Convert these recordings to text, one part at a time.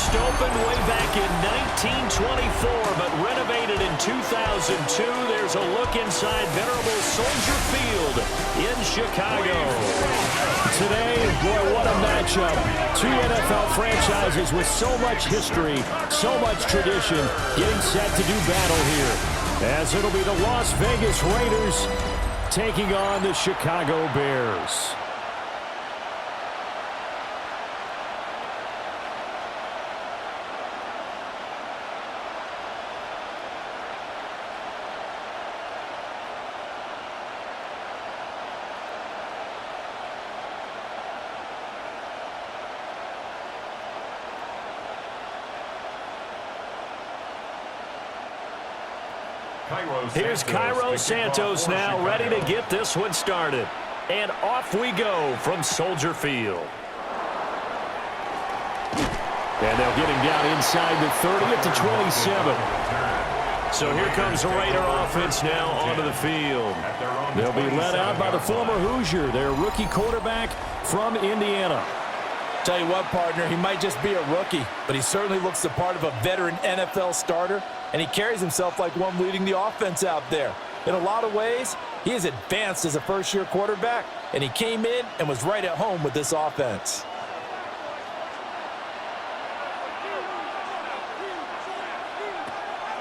First opened way back in 1924, but renovated in 2002. There's a look inside venerable Soldier Field in Chicago. Today, boy, what a matchup. Two NFL franchises with so much history, so much tradition, getting set to do battle here. As it'll be the Las Vegas Raiders taking on the Chicago Bears. Here's Cairo Santos now, ready to get this one started. And off we go from Soldier Field. And they'll get him down inside the 30 at the 27. So here comes the Raider offense now onto the field. They'll be led out by the former Hoosier, their rookie quarterback from Indiana. Tell you what, partner, he might just be a rookie, but he certainly looks the part of a veteran NFL starter, and he carries himself like one leading the offense out there. In a lot of ways, he is advanced as a first-year quarterback, and he came in and was right at home with this offense.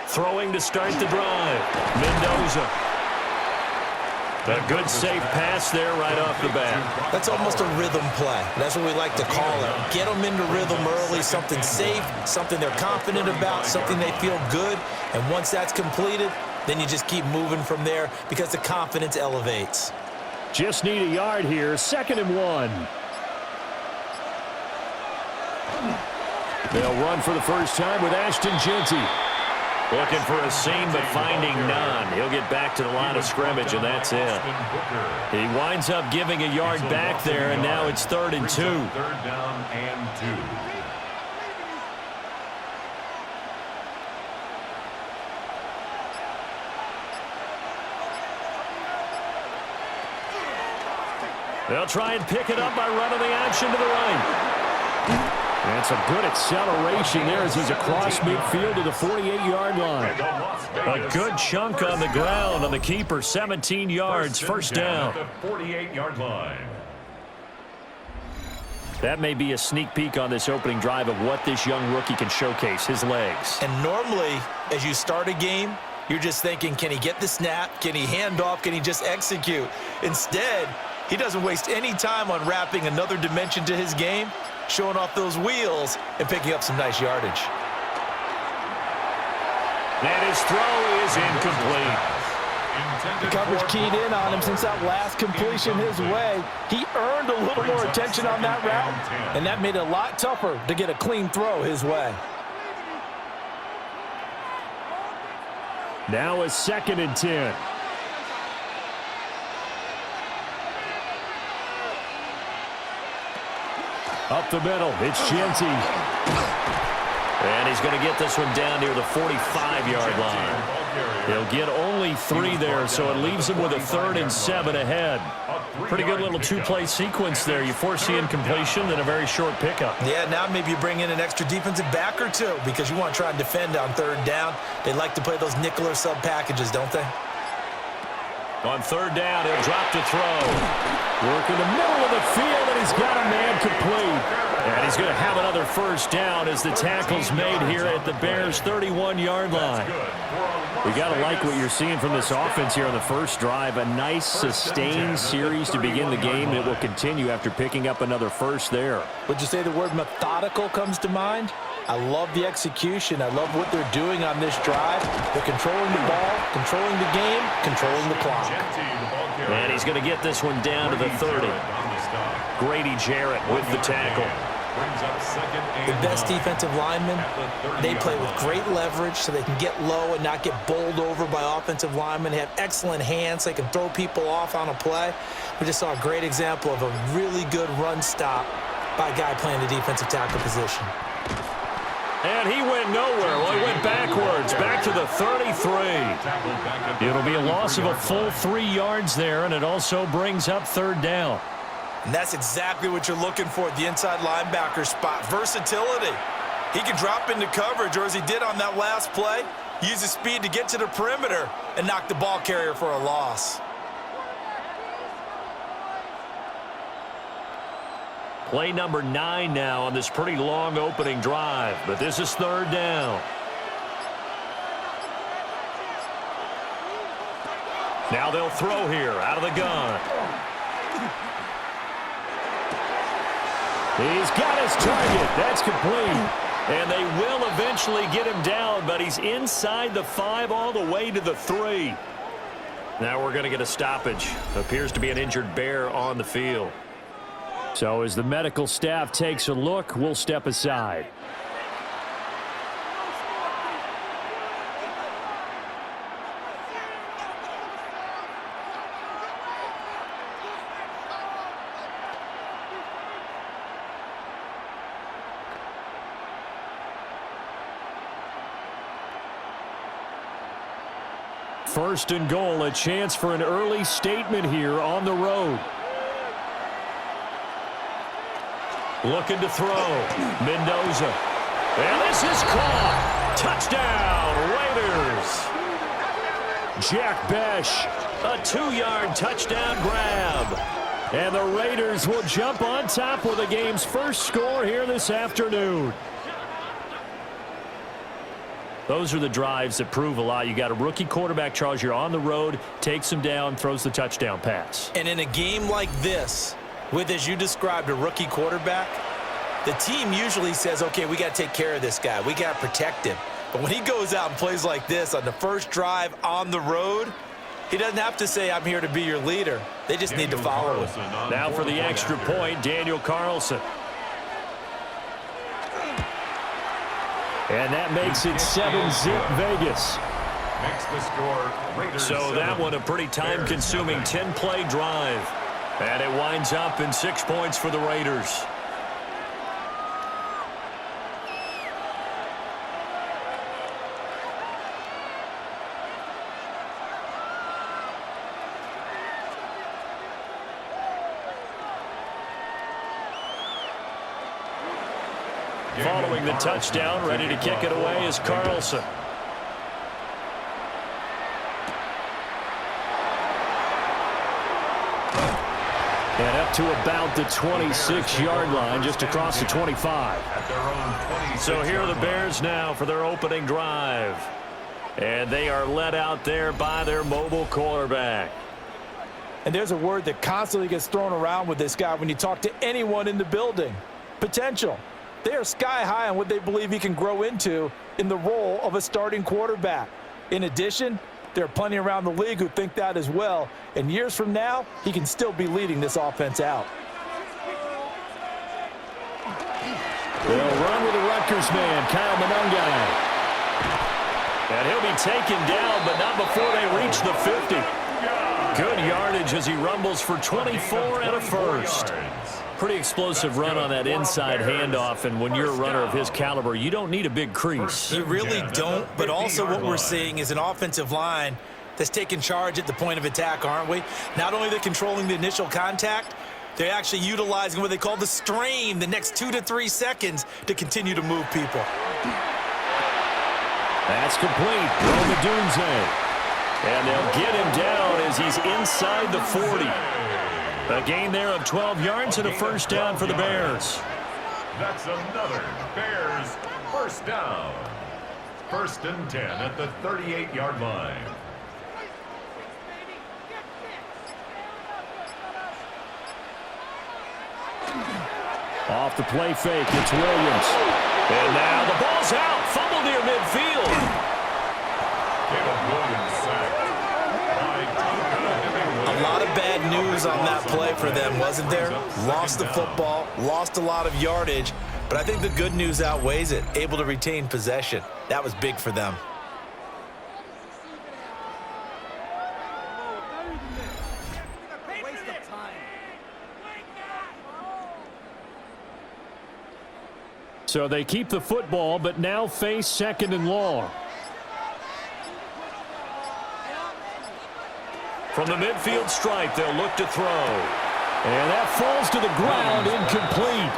Throwing to start the drive, Mendoza. A good safe pass there right off the bat. That's almost a rhythm play. That's what we like to call it. Get them into rhythm early, something safe, something they're confident about, something they feel good. And once that's completed, then you just keep moving from there because the confidence elevates. Just need a yard here, 2nd and 1. They'll run for the first time with Ashton Jeanty. Looking for a seam, but finding none. He'll get back to the line of scrimmage, and that's it. He winds up giving a yard back there, and now it's 3rd and 2. 3rd down and 2. They'll try and pick it up by running the action to the right. That's a good acceleration there as he's across midfield to the 48-yard line. A good chunk on the ground on the keeper, 17 yards, first down. 48-yard line. That may be a sneak peek on this opening drive of what this young rookie can showcase, his legs. And normally, as you start a game, you're just thinking, can he get the snap? Can he hand off? Can he just execute? Instead, he doesn't waste any time on wrapping another dimension to his game, showing off those wheels and picking up some nice yardage. And his throw is incomplete. The coverage keyed in on him since that last completion his way. He earned a little more attention on that route, and that made it a lot tougher to get a clean throw his way. Now a 2nd and 10. Up the middle, it's Jeanty. And he's going to get this one down near the 45-yard line. He'll get only 3 there, so it leaves him with a 3rd and 7 ahead. Pretty good little two-play sequence there. You foresee incompletion and a very short pickup. Yeah, now maybe you bring in an extra defensive back or two because you want to try and defend on 3rd down. They like to play those nickel or sub packages, don't they? On 3rd down, he'll drop to throw. Work in the middle of the field, and he's got a man complete. And he's going to have another first down as the tackle's made here at the Bears' 31-yard line. We got to like what you're seeing from this offense here on the first drive. A nice, sustained series to begin the game that will continue after picking up another first there. Would you say the word methodical comes to mind? I love the execution. I love what they're doing on this drive. They're controlling the ball, controlling the game, controlling the clock. And he's going to get this one down to the 30. Grady Jarrett with the tackle. The best defensive linemen, they play with great leverage so they can get low and not get bowled over by offensive linemen. They have excellent hands. They can throw people off on a play. We just saw a great example of a really good run stop by a guy playing the defensive tackle position. And he went nowhere. Well, he went backwards, back to the 33. It'll be a loss of a full 3 yards there, and it also brings up 3rd down. And that's exactly what you're looking for at the inside linebacker spot. Versatility. He can drop into coverage, or as he did on that last play, use his speed to get to the perimeter and knock the ball carrier for a loss. Play number 9 now on this pretty long opening drive, but this is third down. Now they'll throw here out of the gun. He's got his target. That's complete. And they will eventually get him down, but he's inside the 5 all the way to the 3. Now we're going to get a stoppage. Appears to be an injured Bear on the field. So as the medical staff takes a look, we'll step aside. First and goal, a chance for an early statement here on the road. Looking to throw. Mendoza. And this is caught. Touchdown, Raiders. Jack Besh. A 2-yard touchdown grab. And the Raiders will jump on top with the game's first score here this afternoon. Those are the drives that prove a lot. You got a rookie quarterback, Charles. You're on the road, takes him down, throws the touchdown pass. And in a game like this, with, as you described, a rookie quarterback, the team usually says, okay, we got to take care of this guy. We got to protect him. But when he goes out and plays like this on the first drive on the road, he doesn't have to say, I'm here to be your leader. They just need to follow him. Now for the extra point, Daniel Carlson. And that makes it 7-zip Vegas. Makes the score Raiders So 7. that one a pretty time-consuming 10-play drive. And it winds up in 6 points for the Raiders. Following the touchdown, ready to kick it away is Carlson. And up to about the 26-yard line, just across the 25. At their own 26 So here are the Bears now for their opening drive. And they are led out there by their mobile quarterback. And there's a word that constantly gets thrown around with this guy when you talk to anyone in the building. Potential. They are sky high on what they believe he can grow into in the role of a starting quarterback. In addition, there are plenty around the league who think that as well. And years from now, he can still be leading this offense out. They'll run with the Rutgers man, Kyle Monungai. And he'll be taken down, but not before they reach the 50. Good yardage as he rumbles for 24 and a first. Pretty explosive run on that inside handoff, and when you're a runner of his caliber, you don't need a big crease. You really don't, but also what we're seeing is an offensive line that's taking charge at the point of attack, aren't we? Not only are they controlling the initial contact, they're actually utilizing what they call the strain, the next 2 to 3 seconds, to continue to move people. That's complete. Roma Dunze. And they'll get him down as he's inside the 40. A gain there of 12 yards and a first down for the Bears. That's another Bears first down. 1st and 10 at the 38-yard line. Off the play fake, it's Williams. And now the ball's out. Fumble near midfield. Caleb Williams sacked. A lot of bad news on that play for them, wasn't there? Lost the football, lost a lot of yardage, but I think the good news outweighs it. Able to retain possession. That was big for them. So they keep the football, but now face 2nd and long. From the midfield stripe, they'll look to throw. And that falls to the ground, incomplete.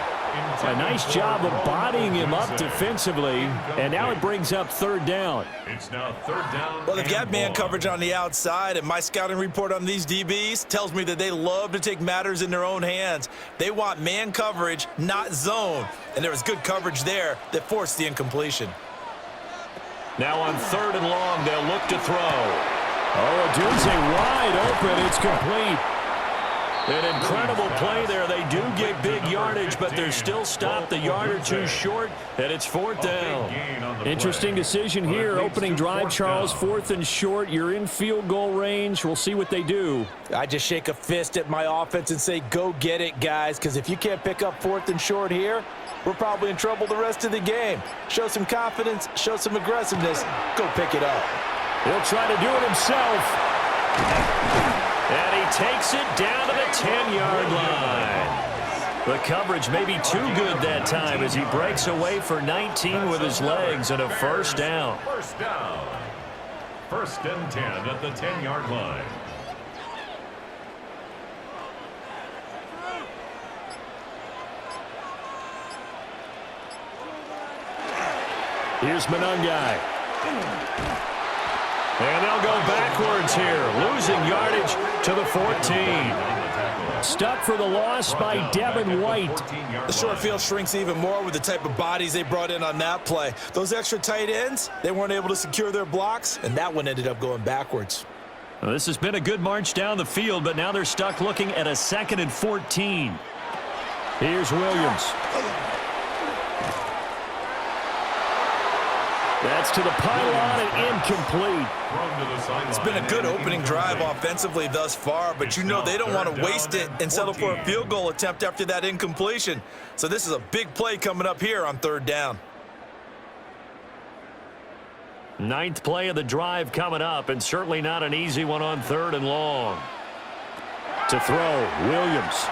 A nice job of bodying him up defensively, and now it brings up third down. It's now third down. Well, they've got man long. coverage on the outside, and my scouting report on these DBs tells me that they love to take matters in their own hands. They want man coverage, not zone, and there was good coverage there that forced the incompletion. Now on third and long, they'll look to throw. Oh, Odunze wide open. It's complete. An incredible play there. They do get big yardage, but they're still stopped a yard or two short, and it's fourth down. Interesting decision here. Opening drive, Charles, fourth and short. You're in field goal range. We'll see what they do. I just shake a fist at my offense and say, go get it, guys, because if you can't pick up fourth and short here, we're probably in trouble the rest of the game. Show some confidence, show some aggressiveness, go pick it up. He'll try to do it himself. And he takes it down to the 10-yard line. The coverage may be too good that time as he breaks away for 19 with his legs and a first down. First down. First and 10 at the 10-yard line. Here's Monungai. And they'll go backwards here, losing yardage to the 14. Stuck for the loss by Devin White. The short field shrinks even more with the type of bodies they brought in on that play. Those extra tight ends, they weren't able to secure their blocks, and that one ended up going backwards. Well, this has been a good march down the field, but now they're stuck looking at a 2nd and 14. Here's Williams. That's to the pylon and incomplete. It's been a good opening drive offensively thus far, but you know they don't want to waste it and settle for a field goal attempt after that incompletion. So this is a big play coming up here on third down. 9th play of the drive coming up, and certainly not an easy one on third and long. To throw, Williams.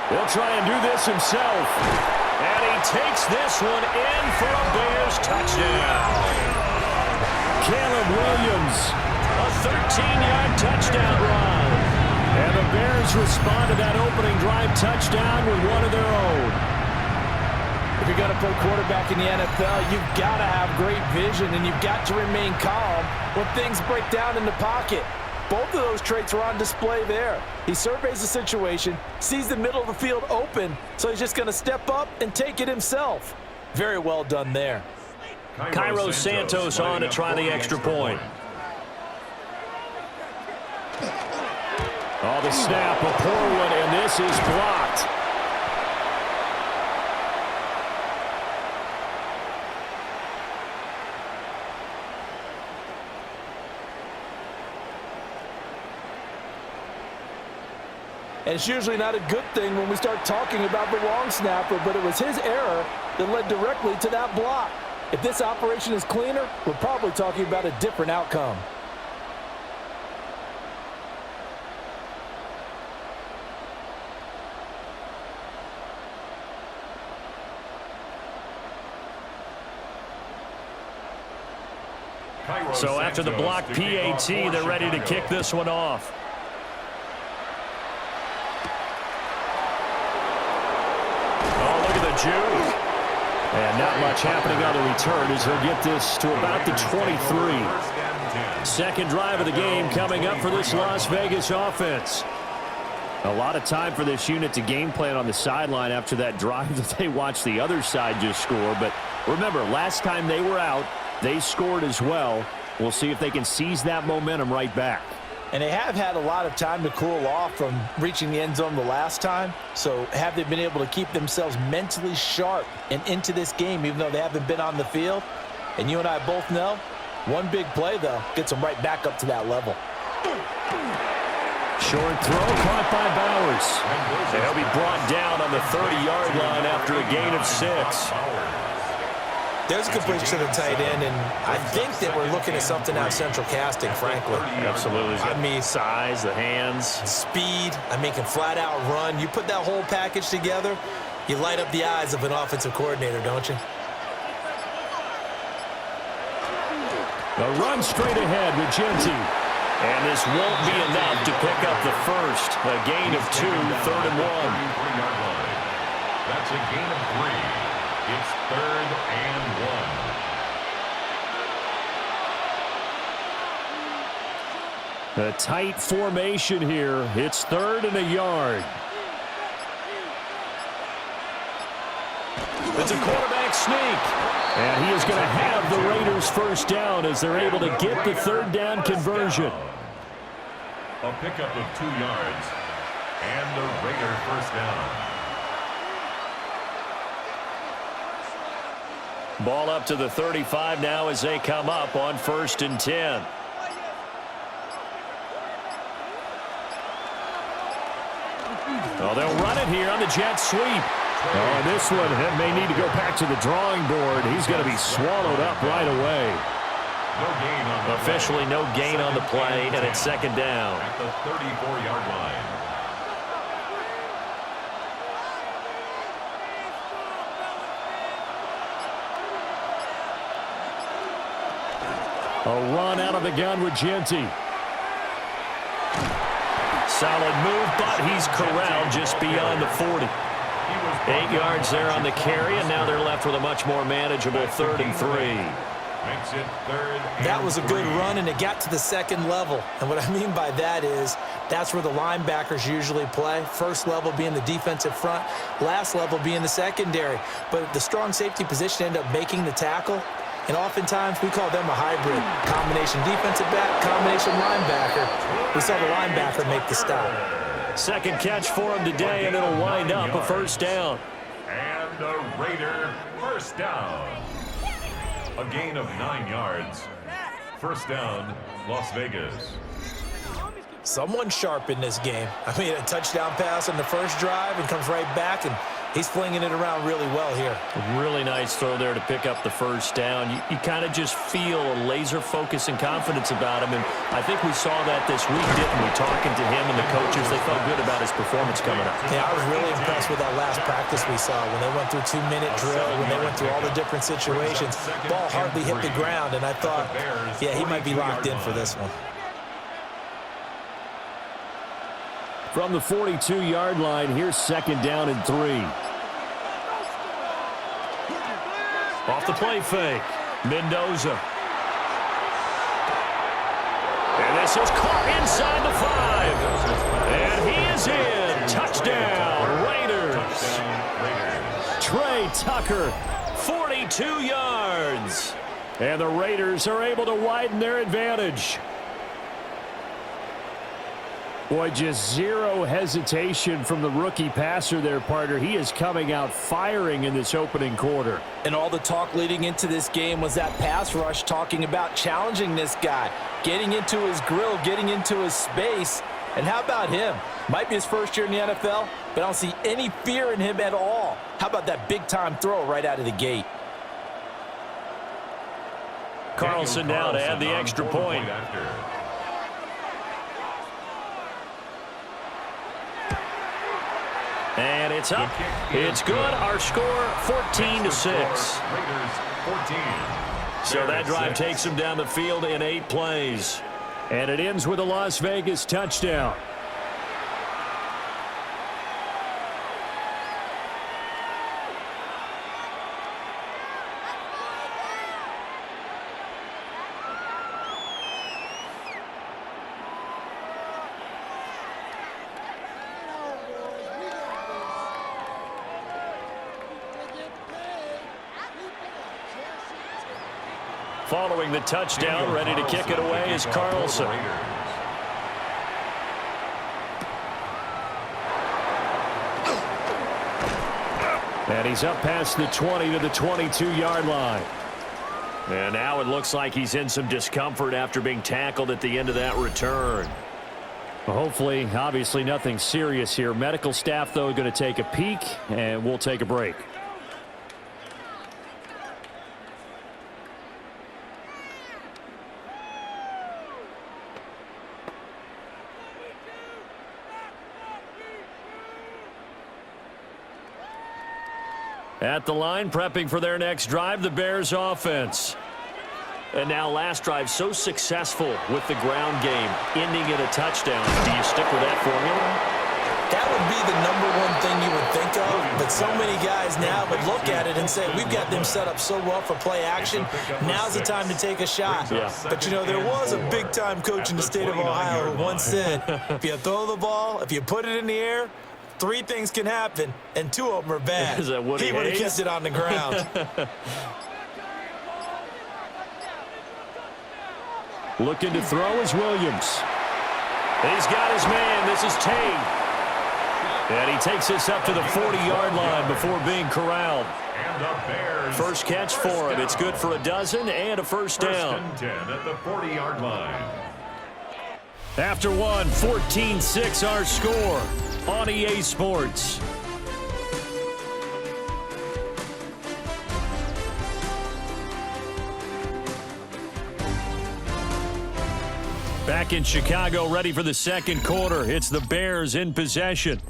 He'll try and do this himself. And he takes this one in for a Bears touchdown. Caleb Williams. A 13-yard touchdown run. And the Bears respond to that opening drive touchdown with one of their own. If you're going to play quarterback in the NFL, you've got to have great vision, and you've got to remain calm when things break down in the pocket. Both of those traits were on display there. He surveys the situation, sees the middle of the field open, so he's just going to step up and take it himself. Very well done there. Cairo Santos on to try the extra point. Oh, the snap, a poor one, and this is blocked. And it's usually not a good thing when we start talking about the long snapper, but it was his error that led directly to that block. If this operation is cleaner, we're probably talking about a different outcome. So after the block PAT, they're ready to kick this one off. Juke. And not much happening on the return as he'll get this to about the 23. Second drive of the game coming up for this Las Vegas offense. A lot of time for this unit to game plan on the sideline after that drive that they watched the other side just score. But remember, last time they were out, they scored as well. We'll see if they can seize that momentum right back. And they have had a lot of time to cool off from reaching the end zone the last time. So have they been able to keep themselves mentally sharp and into this game, even though they haven't been on the field? And you and I both know, one big play, though, gets them right back up to that level. Short throw caught by Bowers. And he'll be brought down on the 30-yard line after a gain of 6. There's a completion to the tight end, and I think that we're looking at something out of central casting, frankly. Absolutely. I mean, size, the hands. Speed, I mean, can flat out run. You put that whole package together, you light up the eyes of an offensive coordinator, don't you? A run straight ahead with Genty. And this won't be enough to pick up the first. A gain of 2, 3rd and 1. That's a gain of 3. It's 3rd and 1. A tight formation here. It's 3rd and a yard. It's a quarterback sneak. And he is going to have the Raiders first down as they're able to get the 3rd down conversion. A pickup of 2 yards. And the Raider first down. Ball up to the 35 now as they come up on 1st and 10. Oh, they'll run it here on the jet sweep. Oh, this one may need to go back to the drawing board. He's going to be swallowed up right away. No gain on the Officially no gain on the play, and it's 2nd down. At the 34-yard line. A run out of the gun with Genty. Solid move, but he's corralled just beyond the 40. 8 yards there on the carry, and now they're left with a much more manageable 3rd and 3. Makes it 3rd and That was a 3. good run, and it got to the 2nd level. And what I mean by that is that's where the linebackers usually play. First level being the defensive front, last level being the secondary. But the strong safety position ended up making the tackle. And oftentimes we call them a hybrid. Combination defensive back, combination linebacker. We saw the linebacker make the stop. 2nd catch for him today, and it'll wind up a 1st down. And the Raider first down. A gain of 9 yards. First down, Las Vegas. Someone sharp in this game. I mean, a touchdown pass on the first drive and comes right back, and he's flinging it around really well here. A really nice throw there to pick up the 1st down. You kind of just feel a laser focus and confidence about him, and I think we saw that this week, didn't we? Talking to him and the coaches, they felt good about his performance coming up. Yeah, I was really impressed with that last practice we saw when they went through 2-minute drill, when they went through all the different situations. Ball hardly hit the ground, and I thought, yeah, he might be locked in for this one. From the 42-yard line, here's 2nd down and 3. Off the play fake, Mendoza. And this is caught inside the 5. And he is in. Touchdown, Raiders. Trey Tucker. 42 yards. And the Raiders are able to widen their advantage. Boy, just zero hesitation from the rookie passer there, partner. He is coming out firing in this opening quarter. And all the talk leading into this game was that pass rush, talking about challenging this guy, getting into his grill, getting into his space. And how about him? Might be his first year in the NFL, but I don't see any fear in him at all. How about that big-time throw right out of the gate? Carlson now to add the extra point. And it's up. It's good. Our score, 14-6. So that drive takes him down the field in 8 plays. And it ends with a Las Vegas touchdown. Following the touchdown, ready to kick it away is Carlson. And he's up past the 20 to the 22-yard line. And now it looks like he's in some discomfort after being tackled at the end of that return. Well, hopefully, obviously nothing serious here. Medical staff, though, going to take a peek, and we'll take a break. At the line, prepping for their next drive, the Bears offense. And now last drive so successful with the ground game, ending in a touchdown. Do you stick with that formula? That would be the #1 thing you would think of, but But so many guys now would look at it and say, we've got them set up so well for play action. Now's the time to take a shot. Yeah. But, you know, there was a big-time coach in the state of Ohio who once said, if you throw the ball, if you put it in the air, 3 things can happen, and 2 of them are bad. Is that Woody He would have Hayes? kept it on the ground. Looking to throw is Williams. He's got his man. This is Tate. And he takes this up to the 40-yard line before being corralled. And the Bears. First catch for him. It's good for a dozen and a first down. First and 10 at the 40-yard line. After one, 14-6 our score on EA Sports. Back in Chicago, ready for the second quarter. It's the Bears in possession,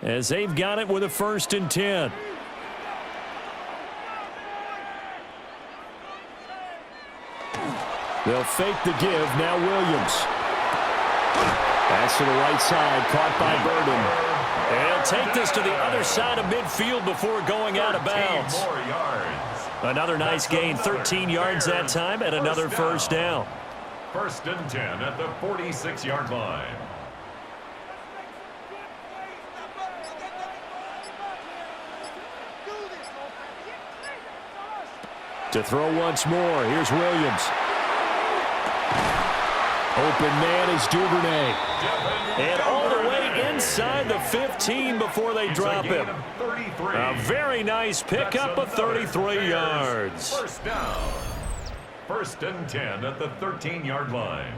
as they've got it with a 1st and 10. They'll fake the give. Now Williams. Pass to the right side, caught by Burden. And he'll take this to the other side of midfield before going out of bounds. 13 more yards. Another nice gain, 13 yards that time, and another first down. First and 10 at the 46-yard line. To throw once more, here's Williams. Open man is Duvernay. And all the way inside the 15 before they drop him. A very nice pickup of 33 yards. First down. First and 10 at the 13-yard line.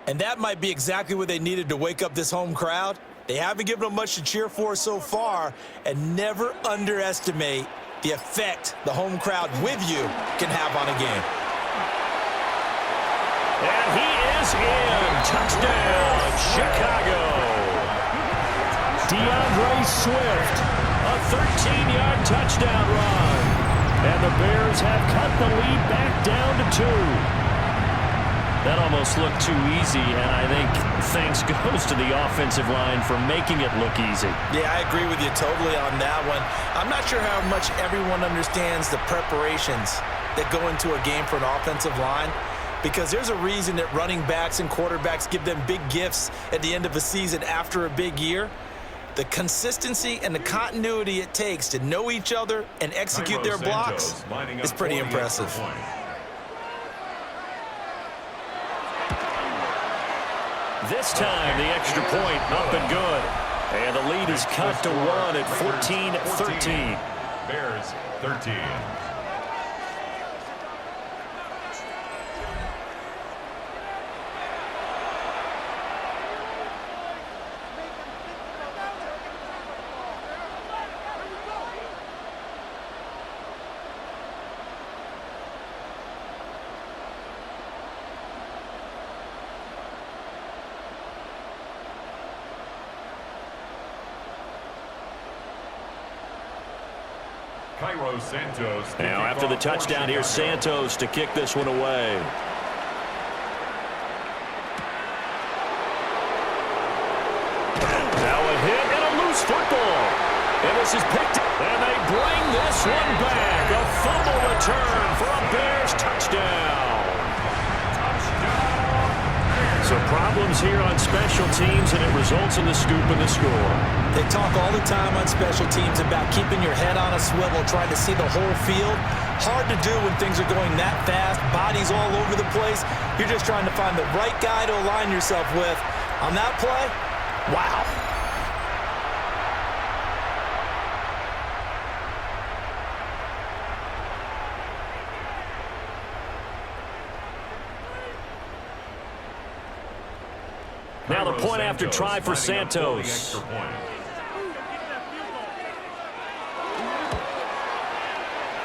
And that might be exactly what they needed to wake up this home crowd. They haven't given them much to cheer for so far, and never underestimate the effect the home crowd with you can have on a game. And he is in. Touchdown, Chicago. DeAndre Swift. A 13-yard touchdown run. And the Bears have cut the lead back down to 2. That almost looked too easy, and I think thanks goes to the offensive line for making it look easy. Yeah, I agree with you totally on that one. I'm not sure how much everyone understands the preparations that go into a game for an offensive line, because there's a reason that running backs and quarterbacks give them big gifts at the end of a season after a big year. The consistency and the continuity it takes to know each other and execute their blocks is pretty impressive. This time, the extra point up and good. And the lead is cut to 1 at 14-13. Bears 13. Cairo Santos. Now after the touchdown, here's Santos to kick this one away. Now a hit and a loose football. And this is picked up. And they bring this one back. A fumble return for a Bears touchdown. So problems here on special teams, and it results in the scoop and the score. They talk all the time on special teams about keeping your head on a swivel, trying to see the whole field. Hard to do when things are going that fast, bodies all over the place. You're just trying to find the right guy to align yourself with. On that play, wow. Now the point after try for Santos.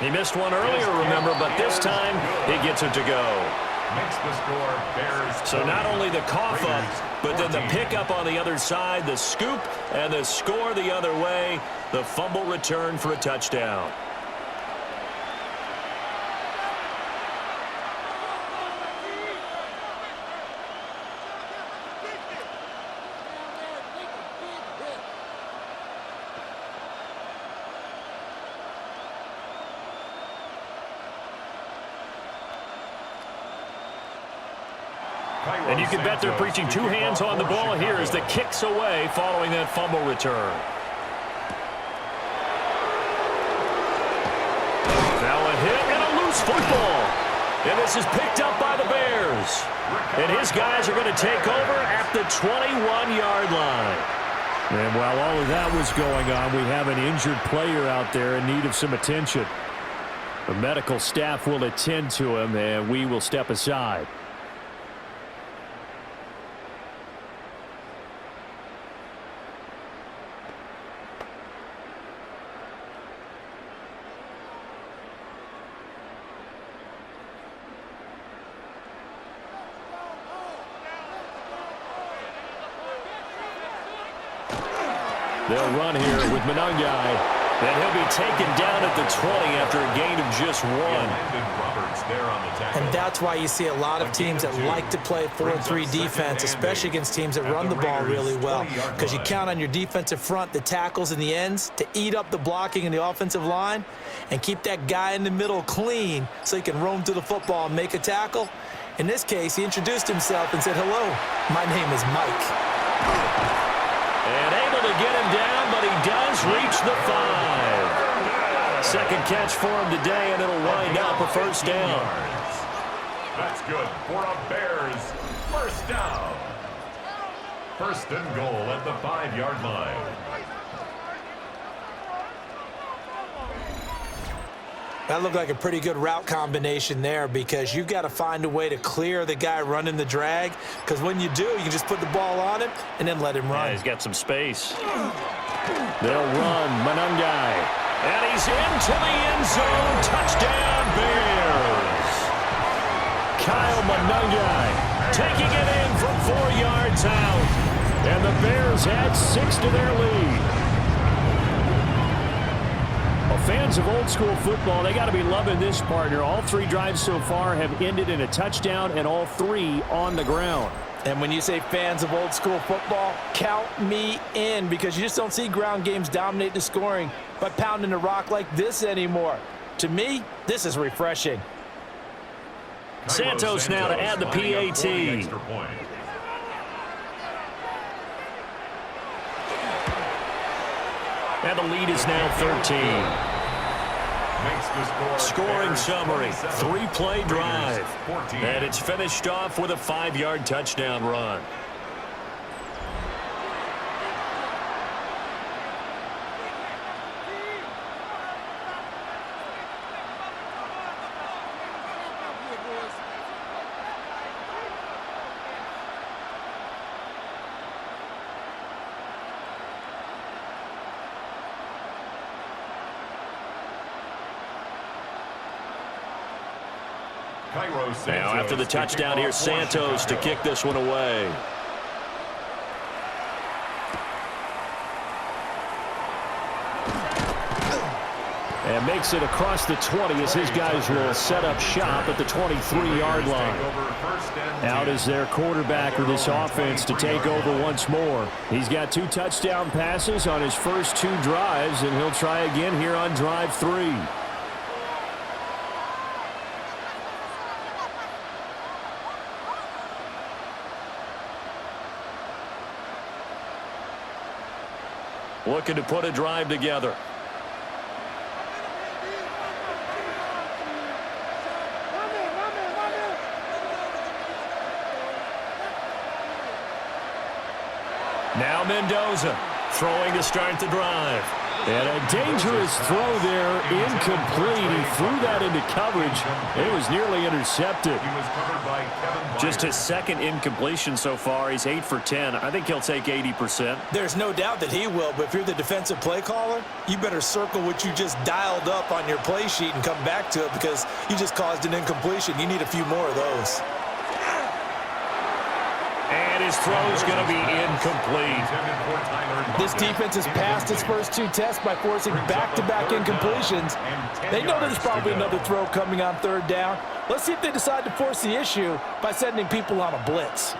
He missed one earlier, remember, but this time he gets it to go. Makes the score Bears. So not only the cough up, but then the pickup on the other side, the scoop, and the score the other way. The fumble return for a touchdown. And you can bet they're preaching two hands on the ball here as the kick's away following that fumble return. Now a hit and a loose football. And this is picked up by the Bears. And his guys are going to take over at the 21-yard line. And while all of that was going on, we have an injured player out there in need of some attention. The medical staff will attend to him, and we will step aside. They'll run here with Mendoza. And he'll be taken down at the 20 after a gain of just 1. And that's why you see a lot of teams that like to play 4-3 defense, especially against teams that run the ball really well, because you count on your defensive front, the tackles and the ends, to eat up the blocking in the offensive line and keep that guy in the middle clean so he can roam to the football and make a tackle. In this case, he introduced himself and said, "Hello, my name is Mike." And able to get him down, but he does reach the 5. Second catch for him today, and it'll wind up a first down. That's good for a Bears first down. First and goal at the 5-yard line. That looked like a pretty good route combination there, because you've got to find a way to clear the guy running the drag, because when you do, you can just put the ball on him and then let him run. Yeah, he's got some space. They'll run Mendoza. And he's into the end zone. Touchdown, Bears. Kyle Mendoza taking it in from 4 yards out. And the Bears add 6 to their lead. Well, fans of old school football, they got to be loving this, partner. All 3 drives so far have ended in a touchdown, and all 3 on the ground. And when you say fans of old school football, count me in, because you just don't see ground games dominate the scoring by pounding the rock like this anymore. To me, this is refreshing. Santos now to add the PAT. And the lead is now 13. Scoring summary, 3-play drive. And it's finished off with a 5-yard touchdown run. Now after the touchdown, here's Santos to kick this one away. And makes it across the 20 as his guys will set up shop at the 23-yard line. Out is their quarterback with this offense to take over once more. He's got 2 touchdown passes on his first 2 drives, and he'll try again here on drive 3. Looking to put a drive together. Now Mendoza throwing to start the drive. And a dangerous throw there, incomplete. He threw that into coverage. It was nearly intercepted. Just his second incompletion so far. He's 8 for 10. I think he'll take 80%. There's no doubt that he will, but if you're the defensive play caller, you better circle what you just dialed up on your play sheet and come back to it, because you just caused an incompletion. You need a few more of those. And his throw's going to be incomplete. This defense has passed its first 2 tests by forcing back-to-back incompletions. They know there's probably another throw coming on 3rd down. Let's see if they decide to force the issue by sending people on a blitz.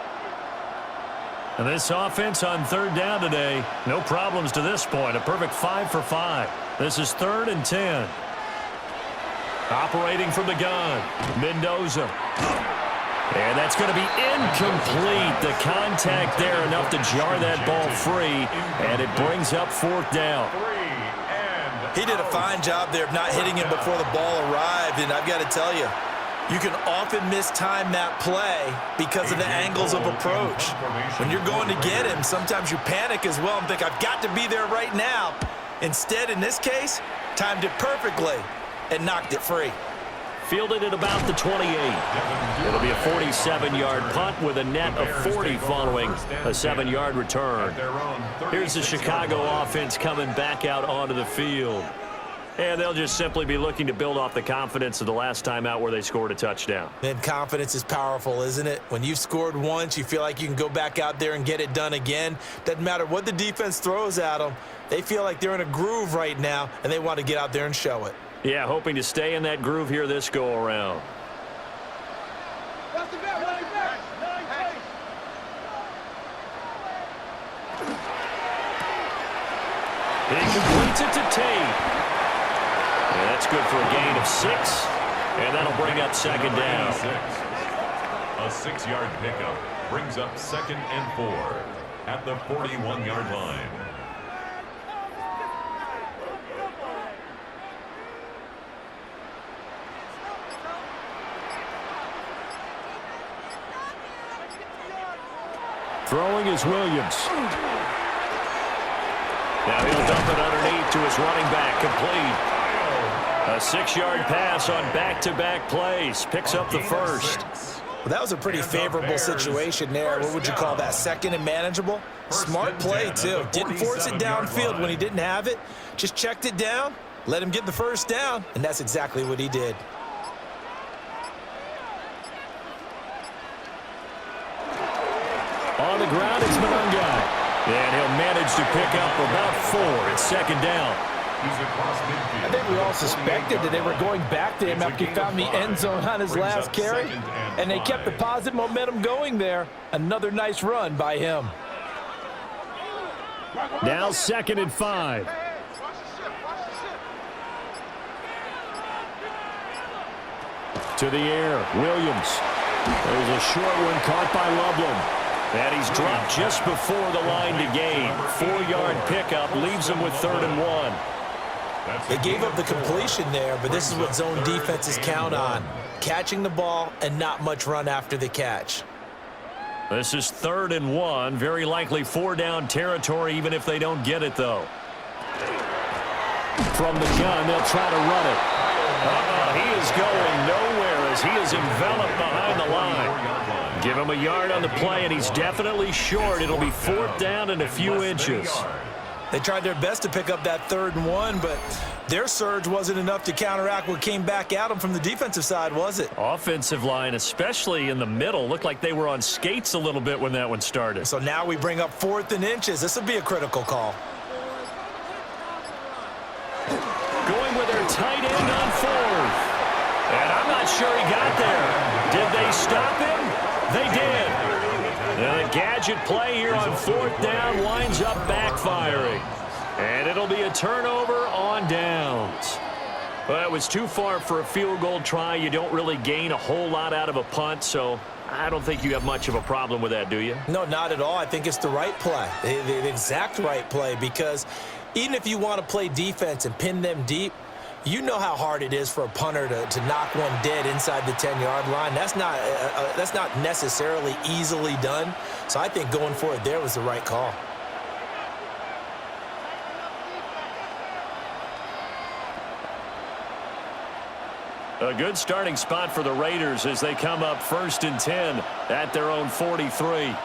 And this offense on 3rd down today, no problems to this point. A perfect 5 for 5. This is 3rd and 10. Operating from the gun, Mendoza. And that's going to be incomplete. The contact there enough to jar that ball free, and it brings up fourth down. He did a fine job there of not hitting him before the ball arrived, and I've got to tell you, you can often mistime that play because of the angles of approach. When you're going to get him, sometimes you panic as well and think, I've got to be there right now. Instead, in this case, timed it perfectly and knocked it free. Fielded at about the 28. It'll be a 47-yard punt with a net of 40 following a 7-yard return. Here's the Chicago offense coming back out onto the field. And they'll just simply be looking to build off the confidence of the last time out where they scored a touchdown. And confidence is powerful, isn't it? When you've scored once, you feel like you can go back out there and get it done again. Doesn't matter what the defense throws at them. They feel like they're in a groove right now, and they want to get out there and show it. Yeah, hoping to stay in that groove here this go-around. He completes it to Tate. And that's good for a gain of 6. And that'll bring up second down. A 6-yard pickup brings up 2nd and 4 at the 41-yard line. Throwing is Williams. Now he'll dump it underneath to his running back, complete. A 6-yard pass on back-to-back plays. Picks up the first. Well, that was a pretty favorable situation there. What would you call that? Second and manageable? Smart play, too. Didn't force it downfield when he didn't have it. Just checked it down, let him get the first down, and that's exactly what he did. On the ground, it's Mendoza. And he'll manage to pick up about 4. It's second down. I think we all suspected that they were going back to him after he found the end zone on his last carry, and they kept the positive momentum going there. Another nice run by him. Now 2nd and 5. To the air, Williams. There's a short one caught by Loveland. And he's dropped just before the line to gain. 4-yard pickup leaves him with 3rd and 1. They gave up the completion there, but this is what zone defenses count on. Catching the ball and not much run after the catch. This is 3rd and 1. Very likely 4-down territory, even if they don't get it, though. From the gun, they'll try to run it. He is going nowhere as he is enveloped behind the line. Give him a yard on the play, and he's definitely short. It'll be 4th down and a few inches. They tried their best to pick up that 3rd and 1, but their surge wasn't enough to counteract what came back at them from the defensive side, was it? Offensive line, especially in the middle, looked like they were on skates a little bit when that one started. So now we bring up 4th and inches. This will be a critical call. Going with their tight end on 4th. And I'm not sure he got there. Did they stop him? They did. And a gadget play here on 4th down winds up backfiring. And it'll be a turnover on downs. Well, it was too far for a field goal try. You don't really gain a whole lot out of a punt, so I don't think you have much of a problem with that, do you? No, not at all. I think it's the right play, the exact right play, because even if you want to play defense and pin them deep, you know how hard it is for a punter to knock one dead inside the 10-yard line. That's not necessarily easily done. So I think going for it there was the right call. A good starting spot for the Raiders as they come up 1st and 10 at their own 43.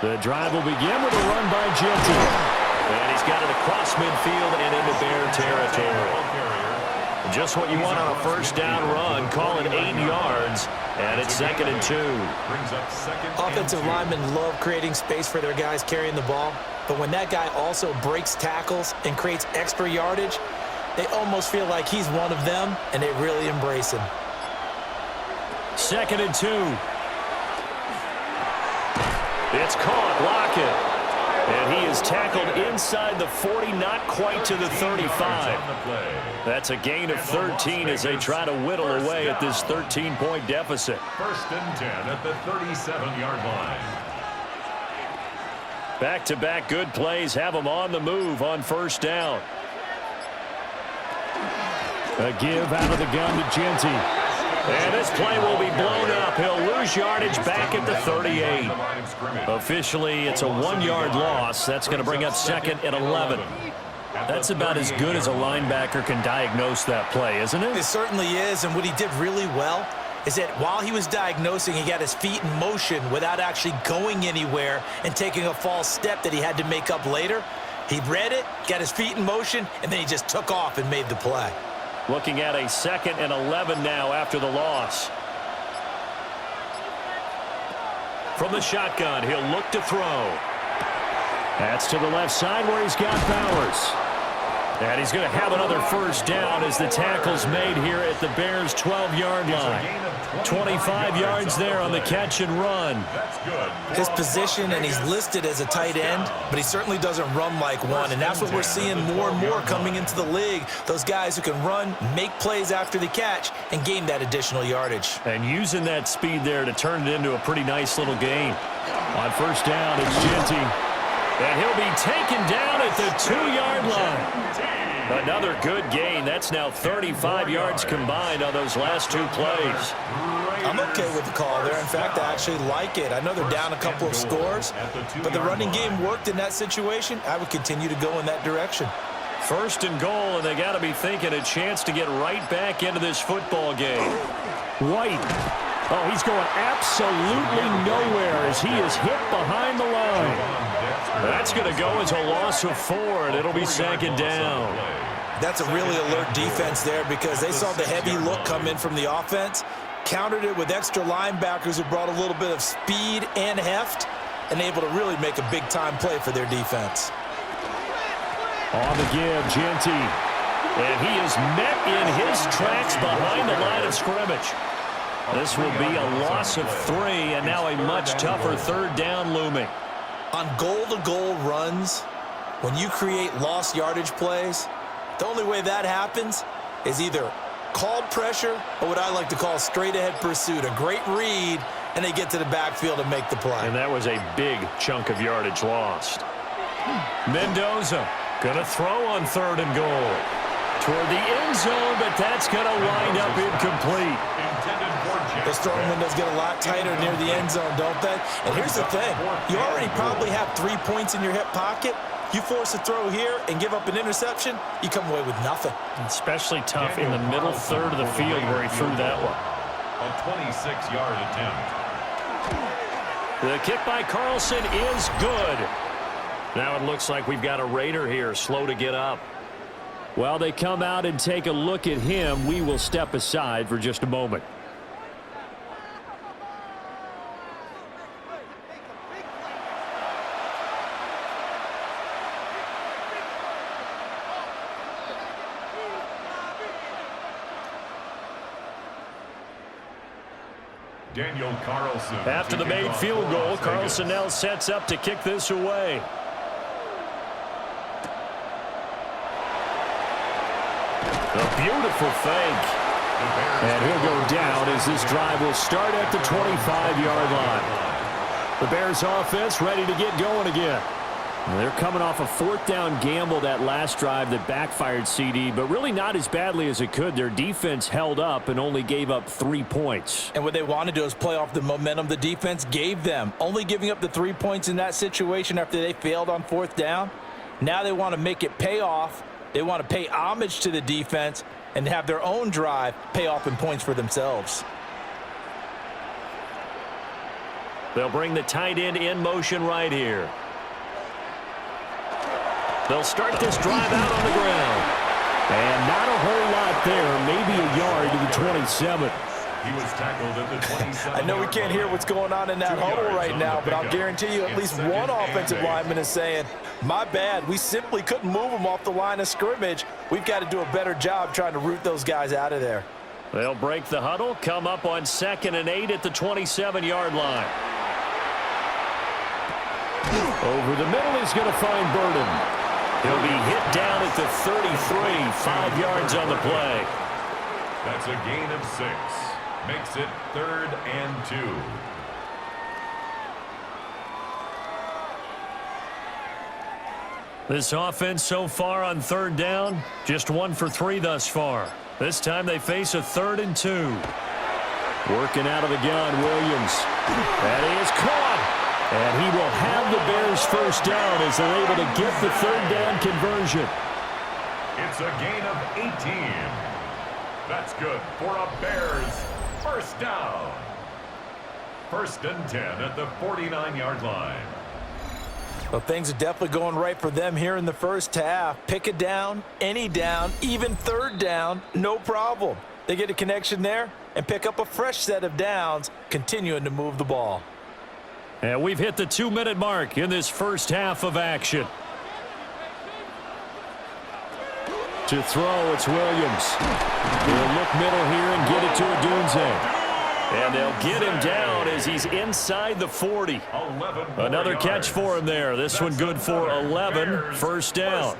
The drive will begin with a run by Genty. And he's got it across midfield and into Bear territory. Just what you want on a 1st down run. Call it 8 yards, and it's 2nd and 2. Offensive linemen love creating space for their guys carrying the ball, but when that guy also breaks tackles and creates extra yardage, they almost feel like he's one of them, and they really embrace him. 2nd and 2. It's caught. Lockett. And he is tackled inside the 40, not quite to the 35. That's a gain of 13 as they try to whittle away at this 13-point deficit. 1st and 10 at the 37-yard line. Back-to-back good plays have them on the move on 1st down. A give out of the gun to Genty. And this play will be blown up. He'll lose yardage back at the 38. Officially, it's a 1-yard loss. That's going to bring up 2nd and 11. That's about as good as a linebacker can diagnose that play, isn't it? It certainly is, and what he did really well is that while he was diagnosing, he got his feet in motion without actually going anywhere and taking a false step that he had to make up later. He read it, got his feet in motion, and then he just took off and made the play. Looking at a 2nd and 11 now after the loss. From the shotgun, he'll look to throw. That's to the left side where he's got Bowers. And he's going to have another 1st down as the tackle's made here at the Bears' 12-yard line. 25 yards there on the catch and run. His position, and he's listed as a tight end, but he certainly doesn't run like one, and that's what we're seeing more and more coming into the league. Those guys who can run, make plays after the catch, and gain that additional yardage. And using that speed there to turn it into a pretty nice little gain. On 1st down, it's Genty. And he'll be taken down at the 2-yard line. Another good gain. That's now 35 yards combined on those last 2 plays. I'm okay with the call there. In fact, I actually like it. I know they're down a couple of scores, but the running game worked in that situation. I would continue to go in that direction. 1st and goal, and they got to be thinking a chance to get right back into this football game. White. Oh, he's going absolutely nowhere as he is hit behind the line. That's going to go as a loss of 4, and it'll be 2nd down. That's a really alert defense there because they saw the heavy look come in from the offense, countered it with extra linebackers who brought a little bit of speed and heft, and able to really make a big-time play for their defense. On the give, Genty. And he is met in his tracks behind the line of scrimmage. This will be a loss of 3, and now a much tougher 3rd down looming. On goal-to-goal runs, when you create lost yardage plays, the only way that happens is either called pressure or what I like to call straight-ahead pursuit, a great read, and they get to the backfield and make the play. And that was a big chunk of yardage lost. Mendoza going to throw on 3rd and goal. Toward the end zone, but that's going to wind up incomplete. Those throwing windows get a lot tighter near the end zone, don't they? And here's the thing. You already probably have 3 points in your hip pocket. You force a throw here and give up an interception, you come away with nothing. Especially tough in the middle 3rd of the field where he threw that one. A 26-yard attempt. The kick by Carlson is good. Now it looks like we've got a Raider here, slow to get up. While they come out and take a look at him, we will step aside for just a moment. Daniel Carlson. After the made field goal, Carlson now sets up to kick this away. A beautiful fake. And he'll go down as this drive will start at the 25-yard line. The Bears offense ready to get going again. They're coming off a 4th down gamble that last drive that backfired, CD, but really not as badly as it could. Their defense held up and only gave up 3 points. And what they want to do is play off the momentum the defense gave them. Only giving up the 3 points in that situation after they failed on 4th down. Now they want to make it pay off. They want to pay homage to the defense and have their own drive pay off in points for themselves. They'll bring the tight end in motion right here. They'll start this drive out on the ground. And not a whole lot there, maybe a yard to the 27. He was tackled at the 27. I know we can't hear what's going on in that huddle right now, but I'll guarantee you at least one offensive lineman is saying, my bad, we simply couldn't move them off the line of scrimmage. We've got to do a better job trying to root those guys out of there. They'll break the huddle, come up on 2nd and 8 at the 27-yard line. Over the middle, he's going to find Burden. He'll be hit down at the 33, 5 yards on the play. That's a gain of 6. Makes it 3rd and 2. This offense so far on 3rd down, just 1 for 3 thus far. This time they face a 3rd and 2. Working out of the gun, Williams. That is caught. And he will have the Bears first down as they're able to get the 3rd down conversion. It's a gain of 18. That's good for a Bears first down. 1st and 10 at the 49-yard line. Well, things are definitely going right for them here in the first half. Pick a down, any down, even 3rd down, no problem. They get a connection there and pick up a fresh set of downs, continuing to move the ball. And we've hit the 2-minute mark in this first half of action. To throw, it's Williams. He'll look middle here and get it to Odunze. And they'll get him down as he's inside the 40. Another catch for him there. This one good for 11, first down.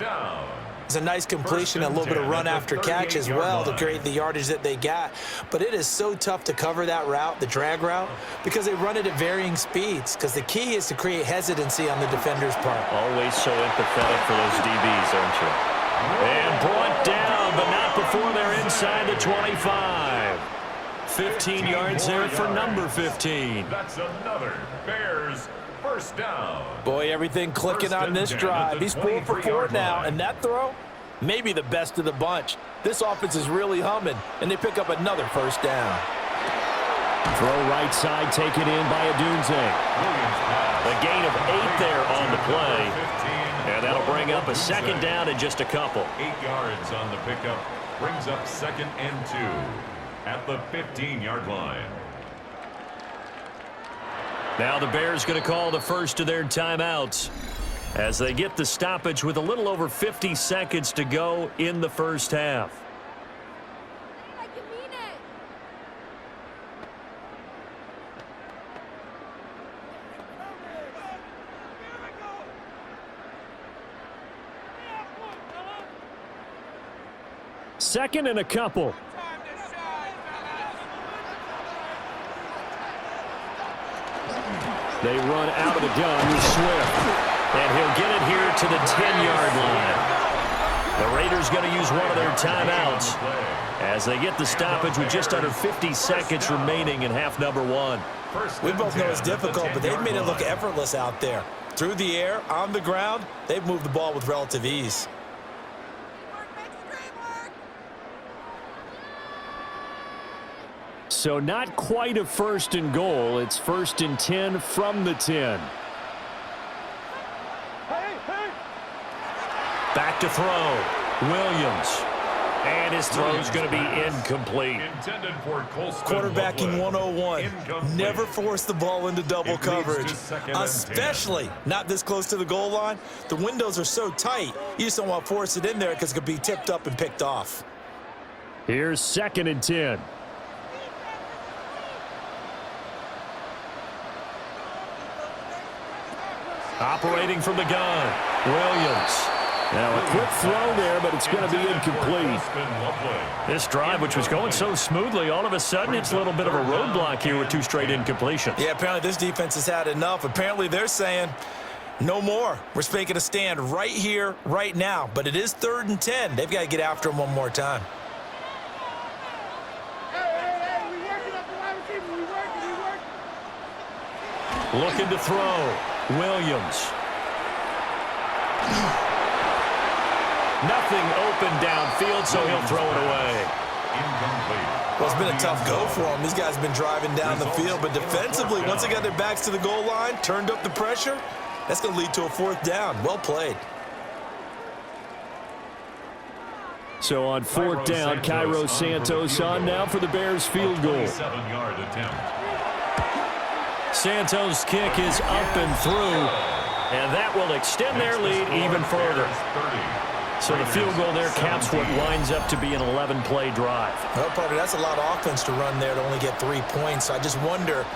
It's a nice completion, a little bit of run after catch as well to create the yardage that they got. But it is so tough to cover that route, the drag route, because they run it at varying speeds. Because the key is to create hesitancy on the defender's part. Always so empathetic for those DBs, aren't you? And brought down, but not before they're inside the 25. 15 yards there for number 15. That's another Bears first down. Boy, everything clicking on this drive. He's 4 for 4 now, and that throw, maybe the best of the bunch. This offense is really humming, and they pick up another first down. Throw right side, taken in by Odunze. A gain of 8 there on the play. And that'll bring up a 2nd down in just a couple. 8 yards on the pickup. Brings up 2nd and 2 at the 15-yard line. Now the Bears going to call the first of their timeouts as they get the stoppage with a little over 50 seconds to go in the first half. Second and a couple. They run out of the gun with Swift. And he'll get it here to the 10-yard line. The Raiders going to use one of their timeouts as they get the stoppage with just under 50 seconds remaining in half number 1. We both know it's difficult, but they've made it look effortless out there. Through the air, on the ground, they've moved the ball with relative ease. So not quite a 1st and goal. It's 1st and 10 from the 10. Back to throw. Williams. And his throw's going to be incomplete. Quarterbacking 101. Never force the ball into double coverage, especially not this close to the goal line. The windows are so tight, you just don't want to force it in there because it could be tipped up and picked off. Here's 2nd and 10. Operating from the gun, Williams. Now a quick throw there, but it's going to be incomplete. This drive, which was going so smoothly, all of a sudden it's a little bit of a roadblock here with 2 straight incompletions. Yeah, apparently this defense has had enough. Apparently they're saying no more. We're making a stand right here, right now. But it is 3rd and 10. They've got to get after him one more time. Looking to throw. Williams. Nothing open downfield, so he'll throw it away. Well, it's been a tough go for them. These guys have been driving down the field, but defensively, once they got their backs to the goal line, turned up the pressure, that's going to lead to a 4th down. Well played. So on 4th down, Cairo Santos on now for the Bears field goal. 27-yard attempt. Santos' kick is up and through, and that will extend their lead even further. So the field goal there caps what winds up to be an 11-play drive. Well, partner, that's a lot of offense to run there to only get 3 points. So I just wonder,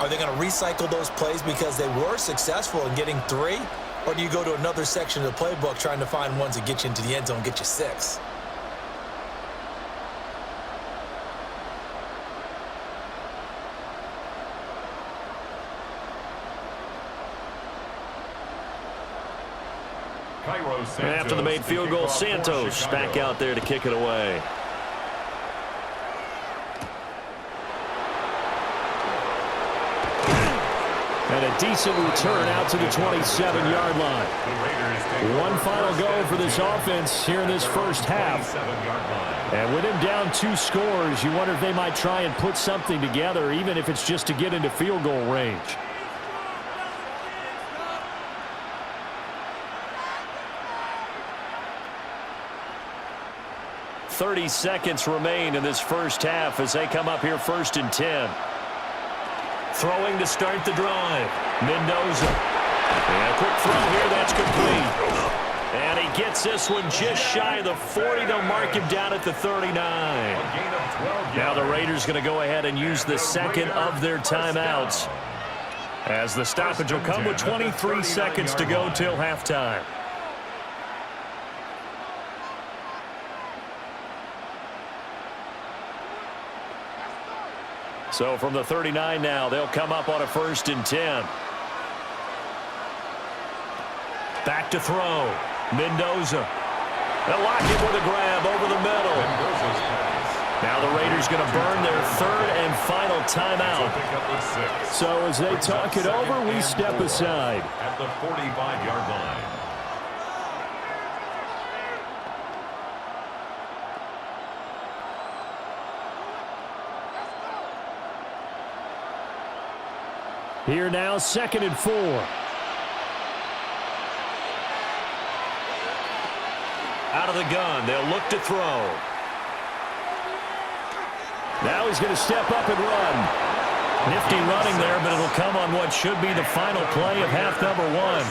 Are they going to recycle those plays because they were successful in getting 3? Or do you go to another section of the playbook trying to find ones that get you into the end zone, get you 6? After the made field goal, Santos back out there to kick it away. And a decent return out to the 27-yard line. One final go for this offense here in this first half. And with him down 2 scores, you wonder if they might try and put something together, even if it's just to get into field goal range. 30 seconds remain in this first half as they come up here 1st and 10. Throwing to start the drive. Mendoza. And a quick throw here. That's complete. And he gets this one just shy of the 40. They'll mark him down at the 39. Now the Raiders going to go ahead and use the second of their timeouts, as the stoppage will come with 23 seconds to go till halftime. So from the 39 now, they'll come up on a 1st and 10. Back to throw. Mendoza. They'll lock him with a grab over the middle. Now the Raiders going to burn their 3rd and final timeout. So as they talk it over, we step aside. At the 45-yard line. Here now, 2nd and 4. Out of the gun, they'll look to throw. Now he's going to step up and run. Nifty running there, but it'll come on what should be the final play of half number 1.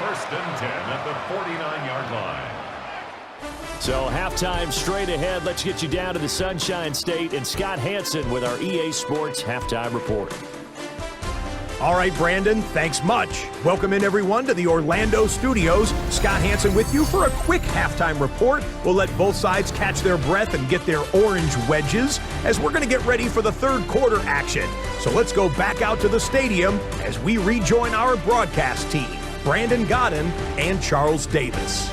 1st and 10 at the 49-yard line. So halftime straight ahead. Let's get you down to the Sunshine State and Scott Hansen with our EA Sports Halftime Report. All right, Brandon, thanks much. Welcome in, everyone, to the Orlando studios. Scott Hansen with you for a quick halftime report. We'll let both sides catch their breath and get their orange wedges as we're going to get ready for the 3rd quarter action. So let's go back out to the stadium as we rejoin our broadcast team, Brandon Godden and Charles Davis.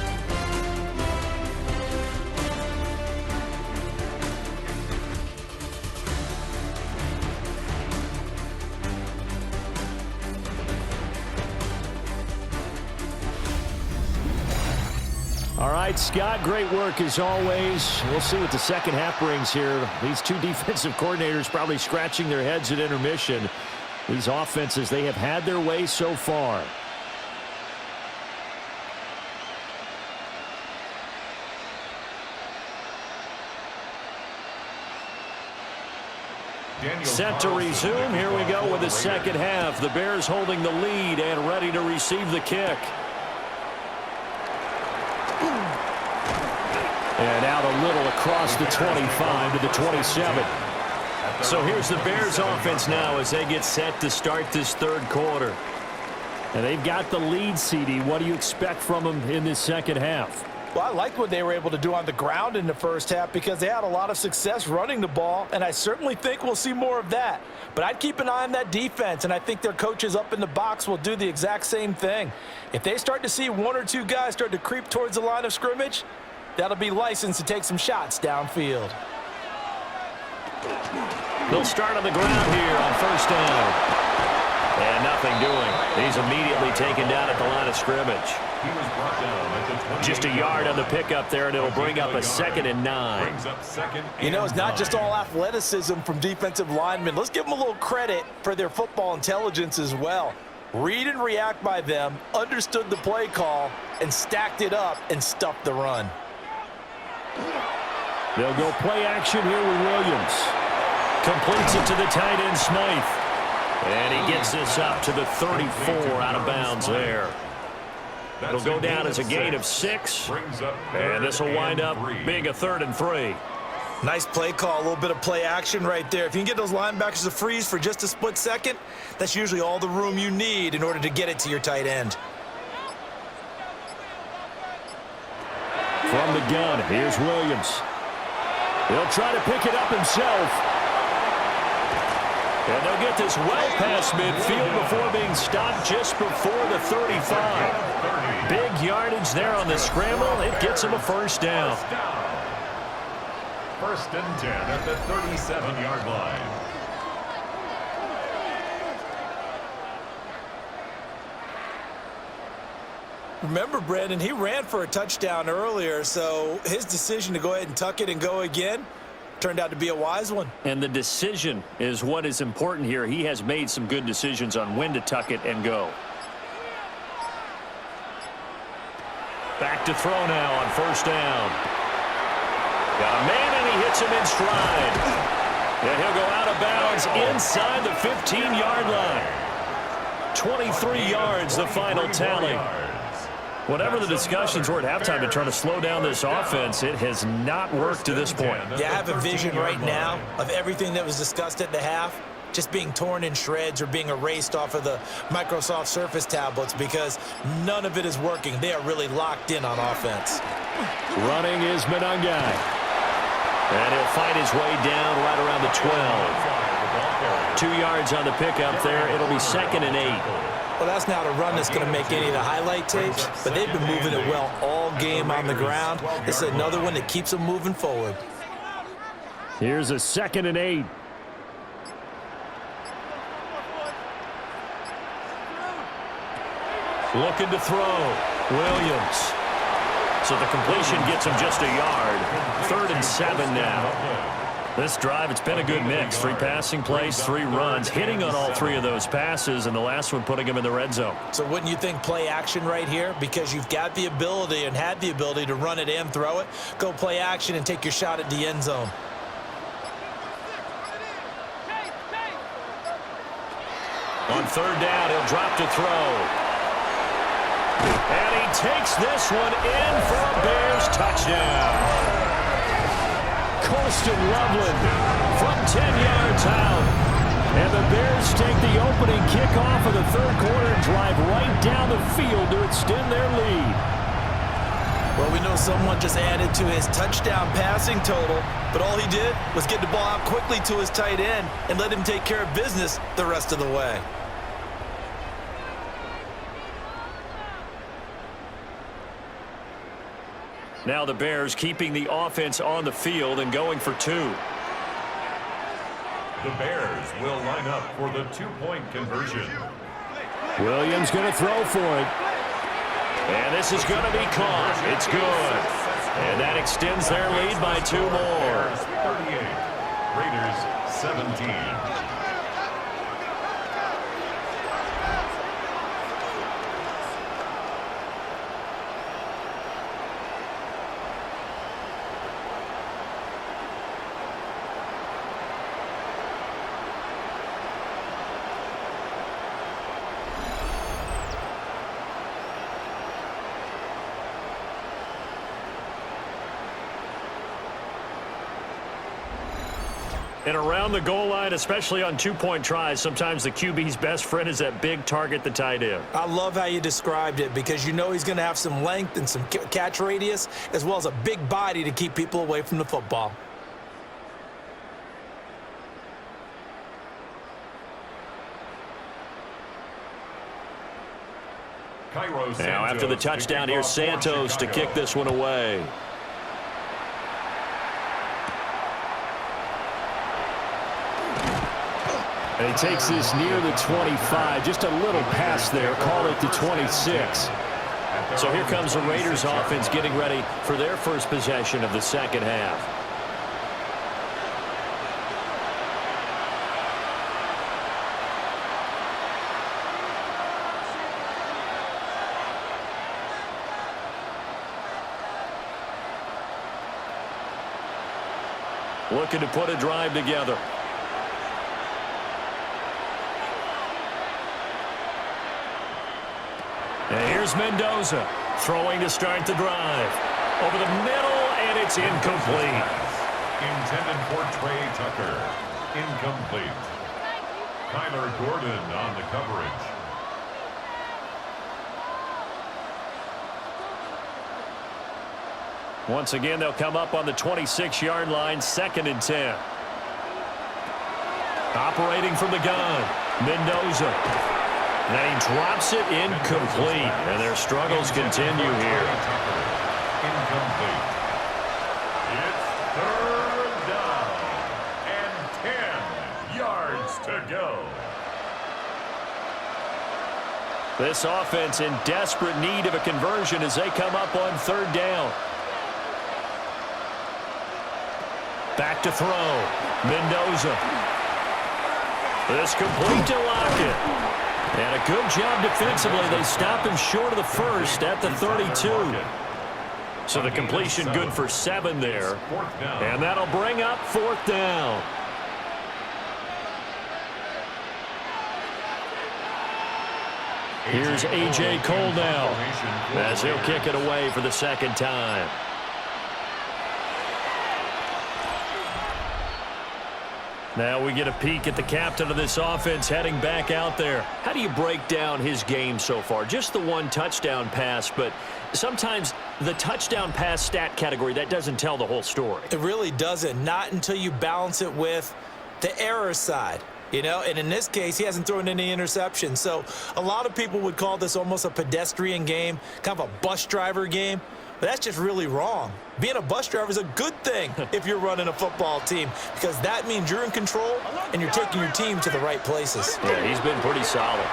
All right, Scott, great work as always. We'll see what the second half brings here. These 2 defensive coordinators probably scratching their heads at intermission. These offenses, they have had their way so far. Set to resume. Here we go with the second half. The Bears holding the lead and ready to receive the kick. And out a little across the 25 to the 27. So here's the Bears offense now as they get set to start this 3rd quarter. And they've got the lead, CD. What do you expect from them in this second half? Well, I like what they were able to do on the ground in the first half because they had a lot of success running the ball, and I certainly think we'll see more of that. But I'd keep an eye on that defense, and I think their coaches up in the box will do the exact same thing. If they start to see 1 or 2 guys start to creep towards the line of scrimmage, that'll be licensed to take some shots downfield. They'll start on the ground here on 1st down. And nothing doing. He's immediately taken down at the line of scrimmage. He was brought down at the Just a yard on the pickup there, and it'll bring up a 2nd and 9. You know, it's not just all athleticism from defensive linemen. Let's give them a little credit for their football intelligence as well. Read and react by them, understood the play call, and stacked it up and stuffed the run. They'll go play action here with Williams. Completes it to the tight end, Smythe. And he gets this up to the 34 out of bounds there. It'll go down as a gain of 6. And this will wind up being a 3rd and 3. Nice play call, a little bit of play action right there. If you can get those linebackers to freeze for just a split second, that's usually all the room you need in order to get it to your tight end. From the gun, here's Williams. He'll try to pick it up himself. And they'll get this well past midfield before being stopped just before the 35. Big yardage there on the scramble. It gets him a first down. First and 10 at the 37-yard line. Remember, Brandon, he ran for a touchdown earlier, so his decision to go ahead and tuck it and go again turned out to be a wise one. And the decision is what is important here. He has made some good decisions on when to tuck it and go. Back to throw now on first down. Got a man, and he hits him in stride. And he'll go out of bounds inside the 15-yard line. 23 yards, the final tally. Whatever the discussions were at halftime to try to slow down this offense, it has not worked to this point. Yeah, I have a vision right now of everything that was discussed at the half just being torn in shreds or being erased off of the Microsoft Surface tablets because none of it is working. They are really locked in on offense. Running is Mendoza. And he'll fight his way down right around the 12. 2 yards on the pickup there. It'll be second and 8. Well, that's not a run that's going to make any of the highlight tapes, but they've been moving it well all game on the ground. This is another one that keeps them moving forward. Here's a second and 8. Looking to throw. Williams. So the completion gets him just a yard. 3rd and 7 now. This drive, it's been a good mix. 3 passing plays, 3 runs, hitting on all 3 of those passes, and the last one putting him in the red zone. So wouldn't you think play action right here? Because you've got the ability and had the ability to run it and throw it. Go play action and take your shot at the end zone. On 3rd down, he'll drop to throw. And he takes this one in for a Bears touchdown. Colston Loveland from 10 yards out. And the Bears take the opening kickoff of the 3rd quarter and drive right down the field to extend their lead. Well, we know someone just added to his touchdown passing total, but all he did was get the ball out quickly to his tight end and let him take care of business the rest of the way. Now the Bears keeping the offense on the field and going for 2. The Bears will line up for the 2-point conversion. Williams going to throw for it. And this is going to be caught. It's good. And that extends their lead by 2 more. 38, Raiders 17. And around the goal line, especially on 2-point tries, sometimes the QB's best friend is that big target, the tight end. I love how you described it because you know he's going to have some length and some catch radius as well as a big body to keep people away from the football. Now after the touchdown, here's Santos to kick this one away. And he takes this near the 25, just a little pass there, call it the 26. So here comes the Raiders offense getting ready for their first possession of the second half. Looking to put a drive together. And here's Mendoza throwing to start the drive. Over the middle, and it's incomplete. Intended for Trey Tucker. Incomplete. Kyler Gordon on the coverage. Once again, they'll come up on the 26-yard line, 2nd and 10. Operating from the gun, Mendoza. And he drops it incomplete. And their struggles continue here. Incomplete. It's 3rd down and 10 yards to go. This offense in desperate need of a conversion as they come up on 3rd down. Back to throw. Mendoza. This complete to Lockett. And a good job defensively. They stop him short of the first at the 32. So the completion good for 7 there. And that'll bring up 4th down. Here's A.J. Cole now as he'll kick it away for the 2nd time. Now we get a peek at the captain of this offense heading back out there. How do you break down his game so far? Just the 1 touchdown pass, but sometimes the touchdown pass stat category, that doesn't tell the whole story. It really doesn't. Not until you balance it with the error side. You know, and in this case, he hasn't thrown any interceptions. So a lot of people would call this almost a pedestrian game, kind of a bus driver game. But that's just really wrong. Being a bus driver is a good thing if you're running a football team, because that means you're in control and you're taking your team to the right places. Yeah, he's been pretty solid.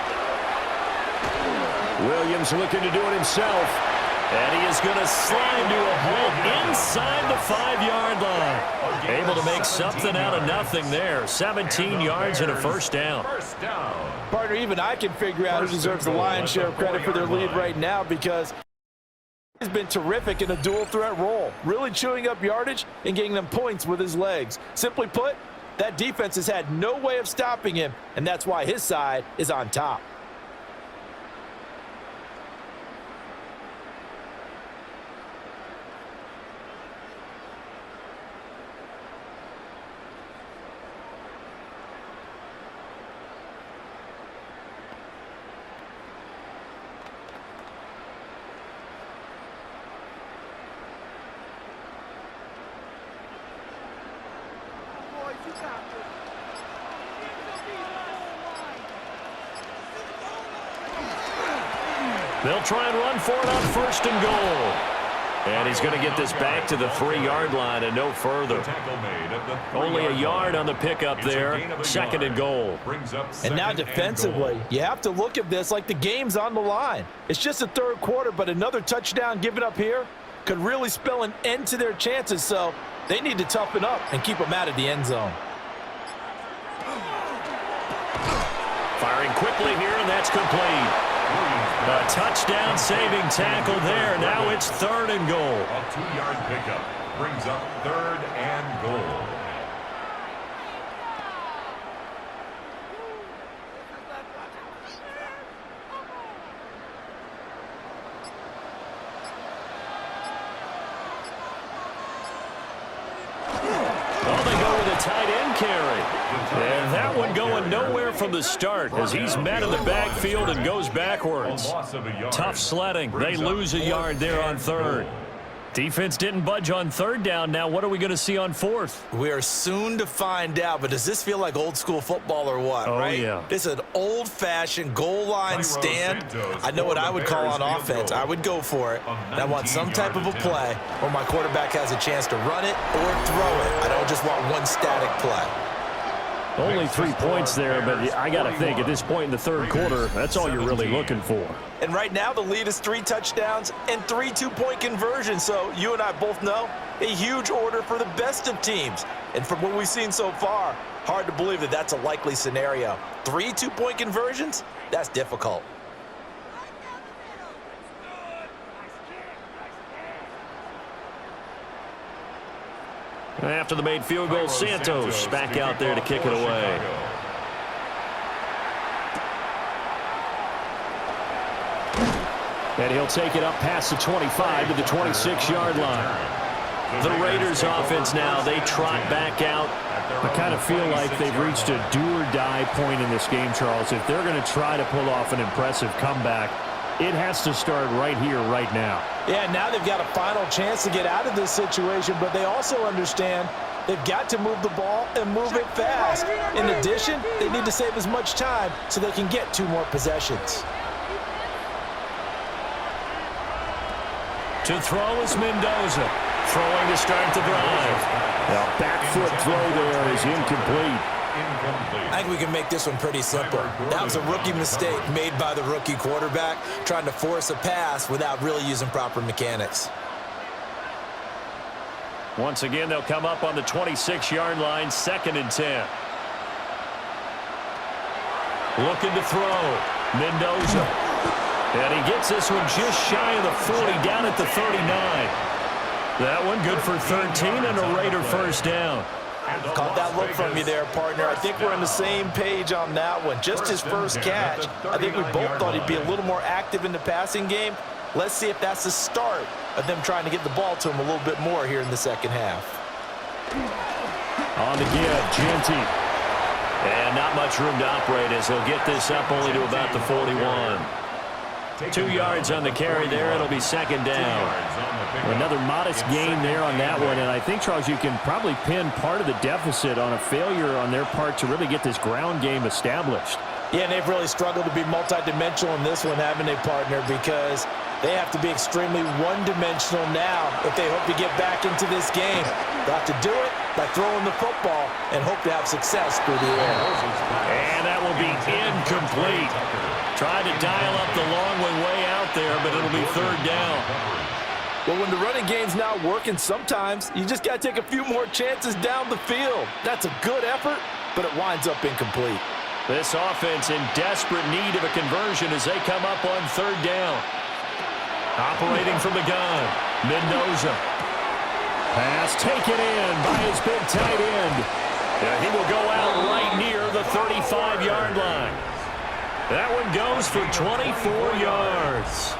Williams looking to do it himself. And he is going to slide to a halt inside the 5-yard line. Able to make something out of nothing there. 17 yards and a 1st down. Partner, even I can figure out who deserves the lion's share of credit for their lead right now, because he's been terrific in a dual threat role, really chewing up yardage and getting them points with his legs. Simply put, that defense has had no way of stopping him, and that's why his side is on top. They'll try and run for it on 1st and goal. And he's going to get this back to the 3-yard line and no further. Only a yard on the pickup there. 2nd and goal. And now defensively, you have to look at this like the game's on the line. It's just the 3rd quarter, but another touchdown given up here could really spell an end to their chances. So they need to toughen up and keep them out of the end zone. Firing quickly here, and that's complete. A touchdown-saving tackle there. Now it's 3rd and goal. A 2-yard pickup brings up 3rd and goal. Well, they go with a tight end carry. And that one going nowhere from the start as he's met in the backfield and goes backwards. Tough sledding. They lose a yard there on 3rd. Defense didn't budge on 3rd down. Now what are we going to see on 4th? We are soon to find out, but does this feel like old school football or what, right? Yeah. This is an old-fashioned goal line stand. I know what I would call on offense. I would go for it. And I want some type of a play where my quarterback has a chance to run it or throw it. I don't just want one static play. Only 3 points there, but I got to think at this point in the 3rd quarter, that's all you're really looking for. And right now the lead is 3 touchdowns and 3 two-point conversions. So you and I both know a huge order for the best of teams. And from what we've seen so far, hard to believe that that's a likely scenario. 3 two-point conversions? That's difficult. After the made field goal, Santos back out there to kick it away. And he'll take it up past the 25 to the 26-yard line. The Raiders offense now, they trot back out. I kind of feel like they've reached a do-or-die point in this game, Charles. If they're going to try to pull off an impressive comeback, it has to start right here, right now. Yeah, now they've got a final chance to get out of this situation, but they also understand they've got to move the ball and move it fast. In addition, they need to save as much time so they can get 2 more possessions. To throw is Mendoza. Throwing to start the drive. The back foot throw there is incomplete. I think we can make this one pretty simple. That was a rookie mistake made by the rookie quarterback, trying to force a pass without really using proper mechanics. Once again, they'll come up on the 26-yard line, 2nd and 10. Looking to throw. Mendoza. And he gets this one just shy of the 40, down at the 39. That one good for 13 and a Raider first down. Caught that look from you there, partner. I think we're on the same page on that one. Just his first catch. I think we both thought he'd be a little more active in the passing game. Let's see if that's the start of them trying to get the ball to him a little bit more here in the second half. On the give, Genty. And not much room to operate as he'll get this up only to about the 41. 2 yards on the carry there. It'll be 2nd down. Another modest gain there on that one, and I think, Charles, you can probably pin part of the deficit on a failure on their part to really get this ground game established. Yeah, and they've really struggled to be multidimensional in this one, haven't they, partner? Because they have to be extremely one-dimensional now if they hope to get back into this game. They'll have to do it by throwing the football and hope to have success through the air. And that will be incomplete. Tried to dial up the long one way out there, but it'll be 3rd down. Well, when the running game's not working, sometimes you just got to take a few more chances down the field. That's a good effort, but it winds up incomplete. This offense in desperate need of a conversion as they come up on 3rd down. Operating from the gun, Mendoza. Pass taken in by his big tight end. Yeah, he will go out right near the 35-yard line. That one goes for 24 yards.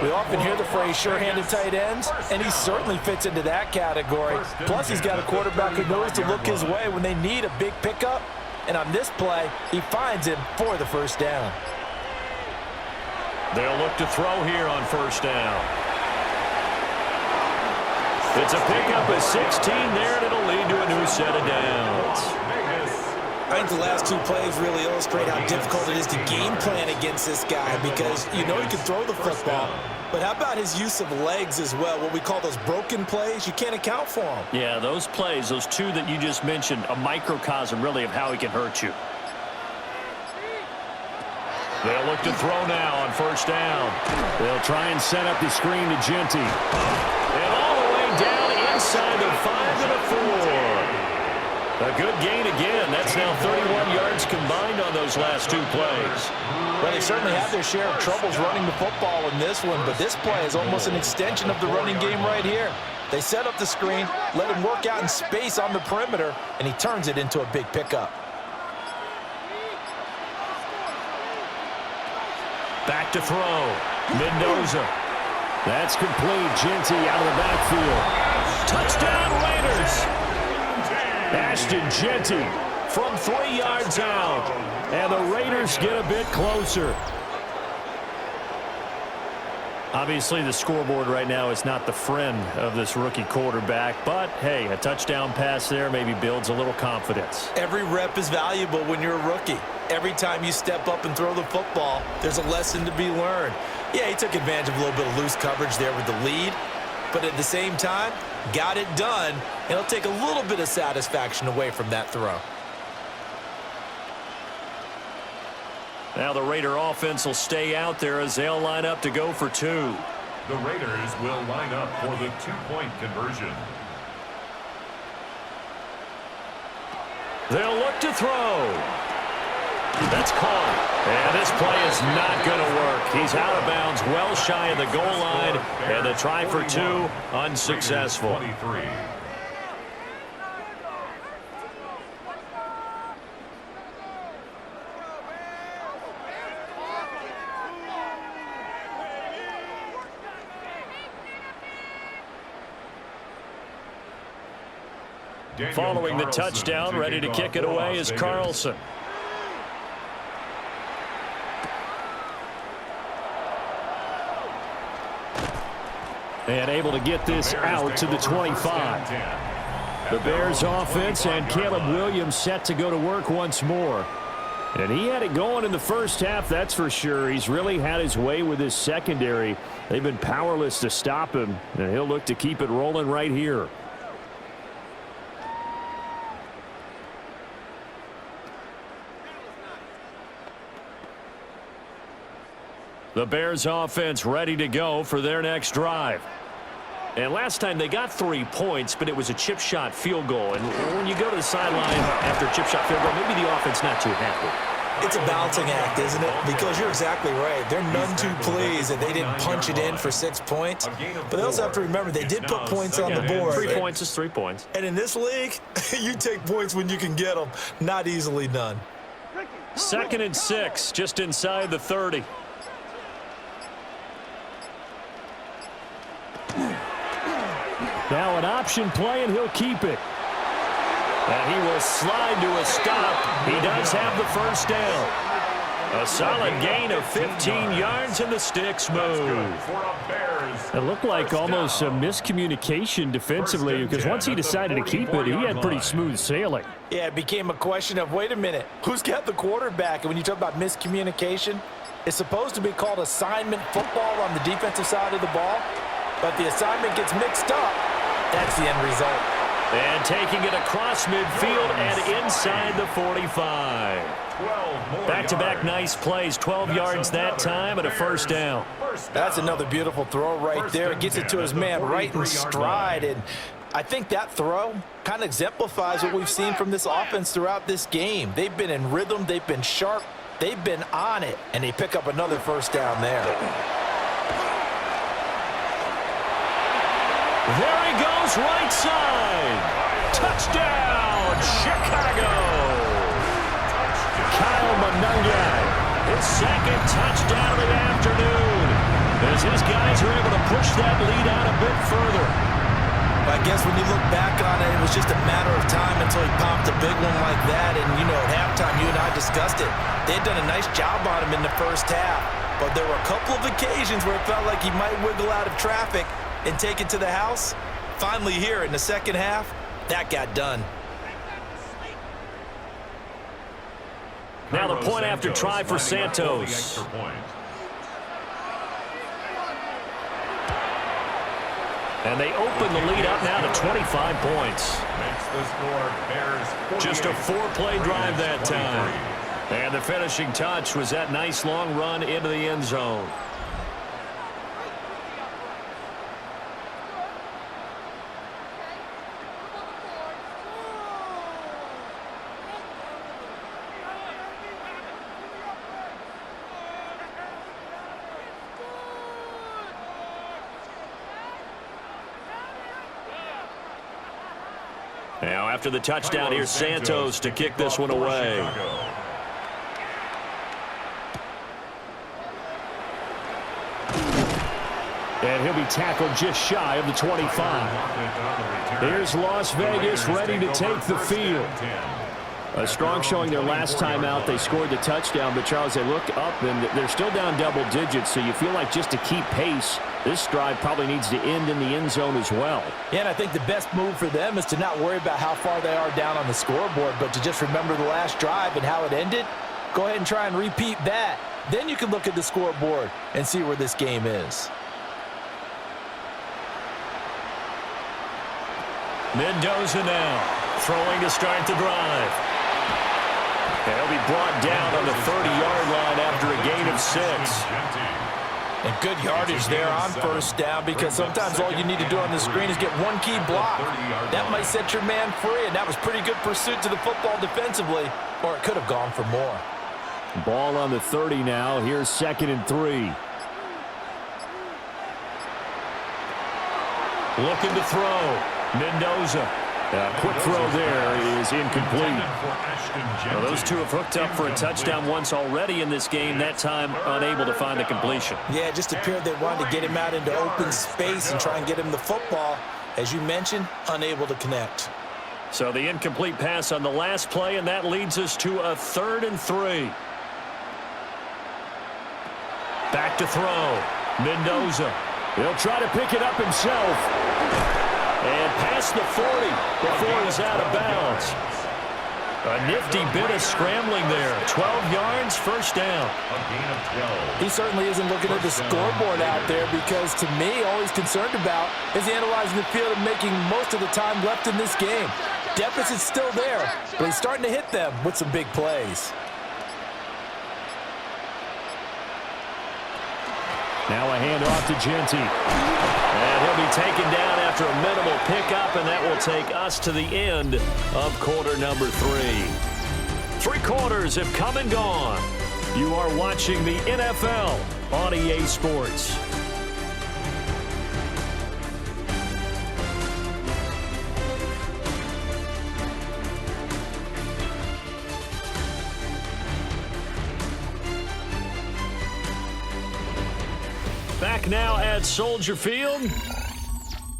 We often hear the phrase sure-handed tight ends, and he certainly fits into that category. Plus, he's got a quarterback who knows to look his way when they need a big pickup. And on this play, he finds him for the first down. They'll look to throw here on 1st down. It's a pickup of 16 there, and it'll lead to a new set of downs. I think the last 2 plays really illustrate how difficult it is to game plan against this guy because you know he can throw the football, but how about his use of legs as well, what we call those broken plays? You can't account for them. Yeah, those plays, those 2 that you just mentioned, a microcosm really of how he can hurt you. They'll look to throw now on 1st down. They'll try and set up the screen to Genty. And all the way down inside the 5 and a 4. A good gain again. That's now 31 yards combined on those last 2 plays. Well, they certainly have their share of troubles running the football in this one, but this play is almost an extension of the running game right here. They set up the screen, let him work out in space on the perimeter, and he turns it into a big pickup. Back to throw. Mendoza. That's complete. Genty out of the backfield. Touchdown, Raiders. Ashton Genty from 3 yards out. And the Raiders get a bit closer. Obviously, the scoreboard right now is not the friend of this rookie quarterback, but, hey, a touchdown pass there maybe builds a little confidence. Every rep is valuable when you're a rookie. Every time you step up and throw the football, there's a lesson to be learned. Yeah, he took advantage of a little bit of loose coverage there with the lead, but at the same time, got it done, and it'll take a little bit of satisfaction away from that throw. Now the Raider offense will stay out there as they'll line up to go for 2. The Raiders will line up for the 2-point conversion. They'll look to throw. That's caught. And this play is not going to work. He's out of bounds, well shy of the goal line, and the try for 2 unsuccessful. 23. Following the touchdown, ready to kick it away is Carlson. And able to get this out to the 25. The Bears offense and Caleb Williams set to go to work once more. And he had it going in the first half, that's for sure. He's really had his way with his secondary. They've been powerless to stop him, and he'll look to keep it rolling right here. The Bears offense ready to go for their next drive. And last time they got 3 points, but it was a chip shot field goal. And when you go to the sideline after a chip shot field goal, maybe the offense not too happy. It's a balancing act, isn't it? Because you're exactly right. They're none too pleased that they didn't punch it in for 6 points. But they also have to remember they did put points on the board. 3 points is 3 points. And in this league, you take points when you can get them. Not easily done. 2nd and 6, just inside the 30. Now an option play, and he'll keep it. And he will slide to a stop. He does have the first down. A solid gain of 15 yards, and the sticks move. It looked like almost a miscommunication defensively, because once he decided to keep it, he had pretty smooth sailing. Yeah, it became a question of, wait a minute, who's got the quarterback? And when you talk about miscommunication, it's supposed to be called assignment football on the defensive side of the ball. But the assignment gets mixed up. That's the end result. And taking it across midfield and inside the 45. Back-to-back nice plays. 12 yards that time and a first down. That's another beautiful throw right there. Gets it to his man right in stride. And I think that throw kind of exemplifies what we've seen from this offense throughout this game. They've been in rhythm. They've been sharp. They've been on it. And they pick up another first down there. There he goes, right side. Touchdown, Chicago. Kyle Monungai, his 2nd touchdown of the afternoon, as his guys are able to push that lead out a bit further. I guess when you look back on it, it was just a matter of time until he popped a big one like that. And, you know, at halftime, you and I discussed it. They had done a nice job on him in the first half. But there were a couple of occasions where it felt like he might wiggle out of traffic and take it to the house. Finally here in the second half, that got done. Now the point after try for Santos. And they open the lead up now to 25 points. Just a 4-play drive that time. And the finishing touch was that nice long run into the end zone. Now after the touchdown, here's Santos to kick this one away. And he'll be tackled just shy of the 25. Here's Las Vegas ready to take the field. A strong showing their last time out. They scored the touchdown, but Charles, they look up and they're still down double digits, so you feel like just to keep pace, this drive probably needs to end in the end zone as well. Yeah, and I think the best move for them is to not worry about how far they are down on the scoreboard, but to just remember the last drive and how it ended. Go ahead and try and repeat that. Then you can look at the scoreboard and see where this game is. Mendoza now throwing to start the drive. He'll be brought down on the 30-yard line after a gain of 6. And good yardage there on first down, because sometimes all you need to do on the screen is get one key block. That might set your man free, and that was pretty good pursuit to the football defensively, or it could have gone for more. Ball on the 30 now. Here's 2nd and 3. Looking to throw. Mendoza. Quick throw there is incomplete. Well, those two have hooked up for a touchdown once already in this game, that time unable to find the completion. Yeah, it just appeared they wanted to get him out into open space and try and get him the football. As you mentioned, unable to connect. So the incomplete pass on the last play, and that leads us to a 3rd and 3. Back to throw. Mendoza. He'll try to pick it up himself. And past the 40 before he's out of bounds. A nifty bit of scrambling there. 12 yards, first down. A gain of 12. He certainly isn't looking at the scoreboard out there because, to me, all he's concerned about is analyzing the field and making most of the time left in this game. Deficit's still there, but he's starting to hit them with some big plays. Now a handoff to Genty. And he'll be taken down after a minimal pickup, and that will take us to the end of quarter number 3. 3 quarters have come and gone. You are watching the NFL on EA Sports. Back now at Soldier Field.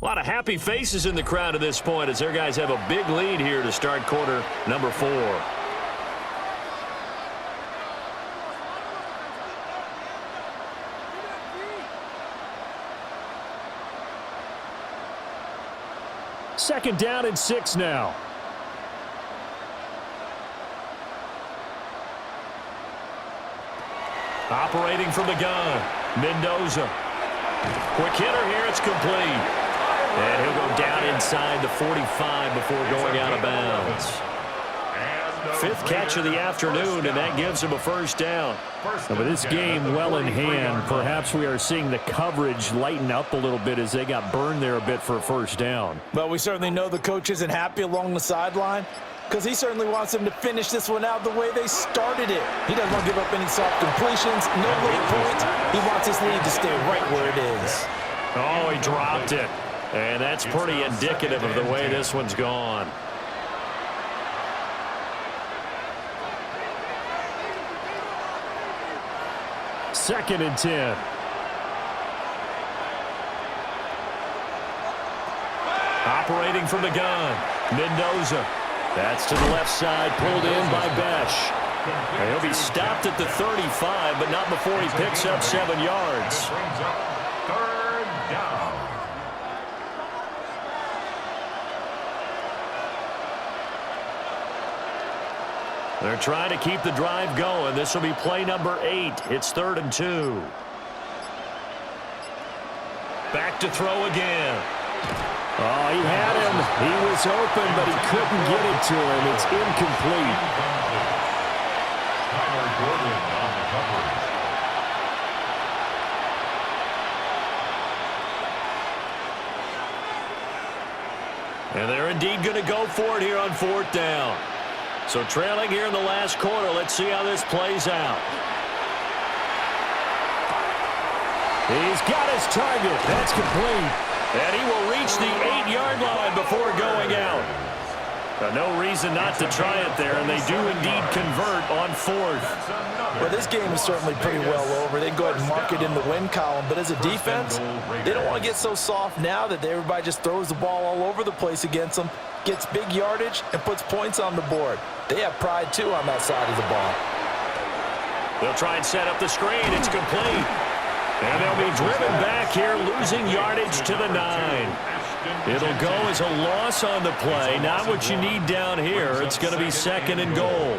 A lot of happy faces in the crowd at this point as their guys have a big lead here to start quarter number 4. Second down and 6 now. Operating from the gun, Mendoza. Quick hitter here, it's complete. And he'll go down inside the 45 before going out of bounds. 5th catch of the afternoon, and that gives him a first down. But this game well in hand. Perhaps we are seeing the coverage lighten up a little bit as they got burned there a bit for a first down. But we certainly know the coach isn't happy along the sideline because he certainly wants them to finish this one out the way they started it. He doesn't want to give up any soft completions, no late points. He wants his lead to stay right where it is. Oh, he dropped it. And that's pretty indicative of the way this one's gone. Second and 10. Operating from the gun, Mendoza. That's to the left side, pulled in by Besh. And he'll be stopped at the 35, but not before he picks up 7 yards. 3rd down. They're trying to keep the drive going. This will be play number 8. It's 3rd and 2. Back to throw again. Oh, he had him. He was open, but he couldn't get it to him. It's incomplete. Tyler Gordon on the coverage. And they're indeed going to go for it here on 4th down. So trailing here in the last quarter. Let's see how this plays out. He's got his target. That's complete. And he will reach the 8-yard line before going out. No reason not to try it there, and they do indeed convert on 4th. Well, this game is certainly pretty well over. They can go ahead and mark it in the win column, but as a defense, they don't want to get so soft now that everybody just throws the ball all over the place against them, gets big yardage, and puts points on the board. They have pride, too, on that side of the ball. They'll try and set up the screen. It's complete. And they'll be driven back here, losing yardage to the 9. It'll go as a loss on the play. Not what you need down here. It's going to be 2nd and goal.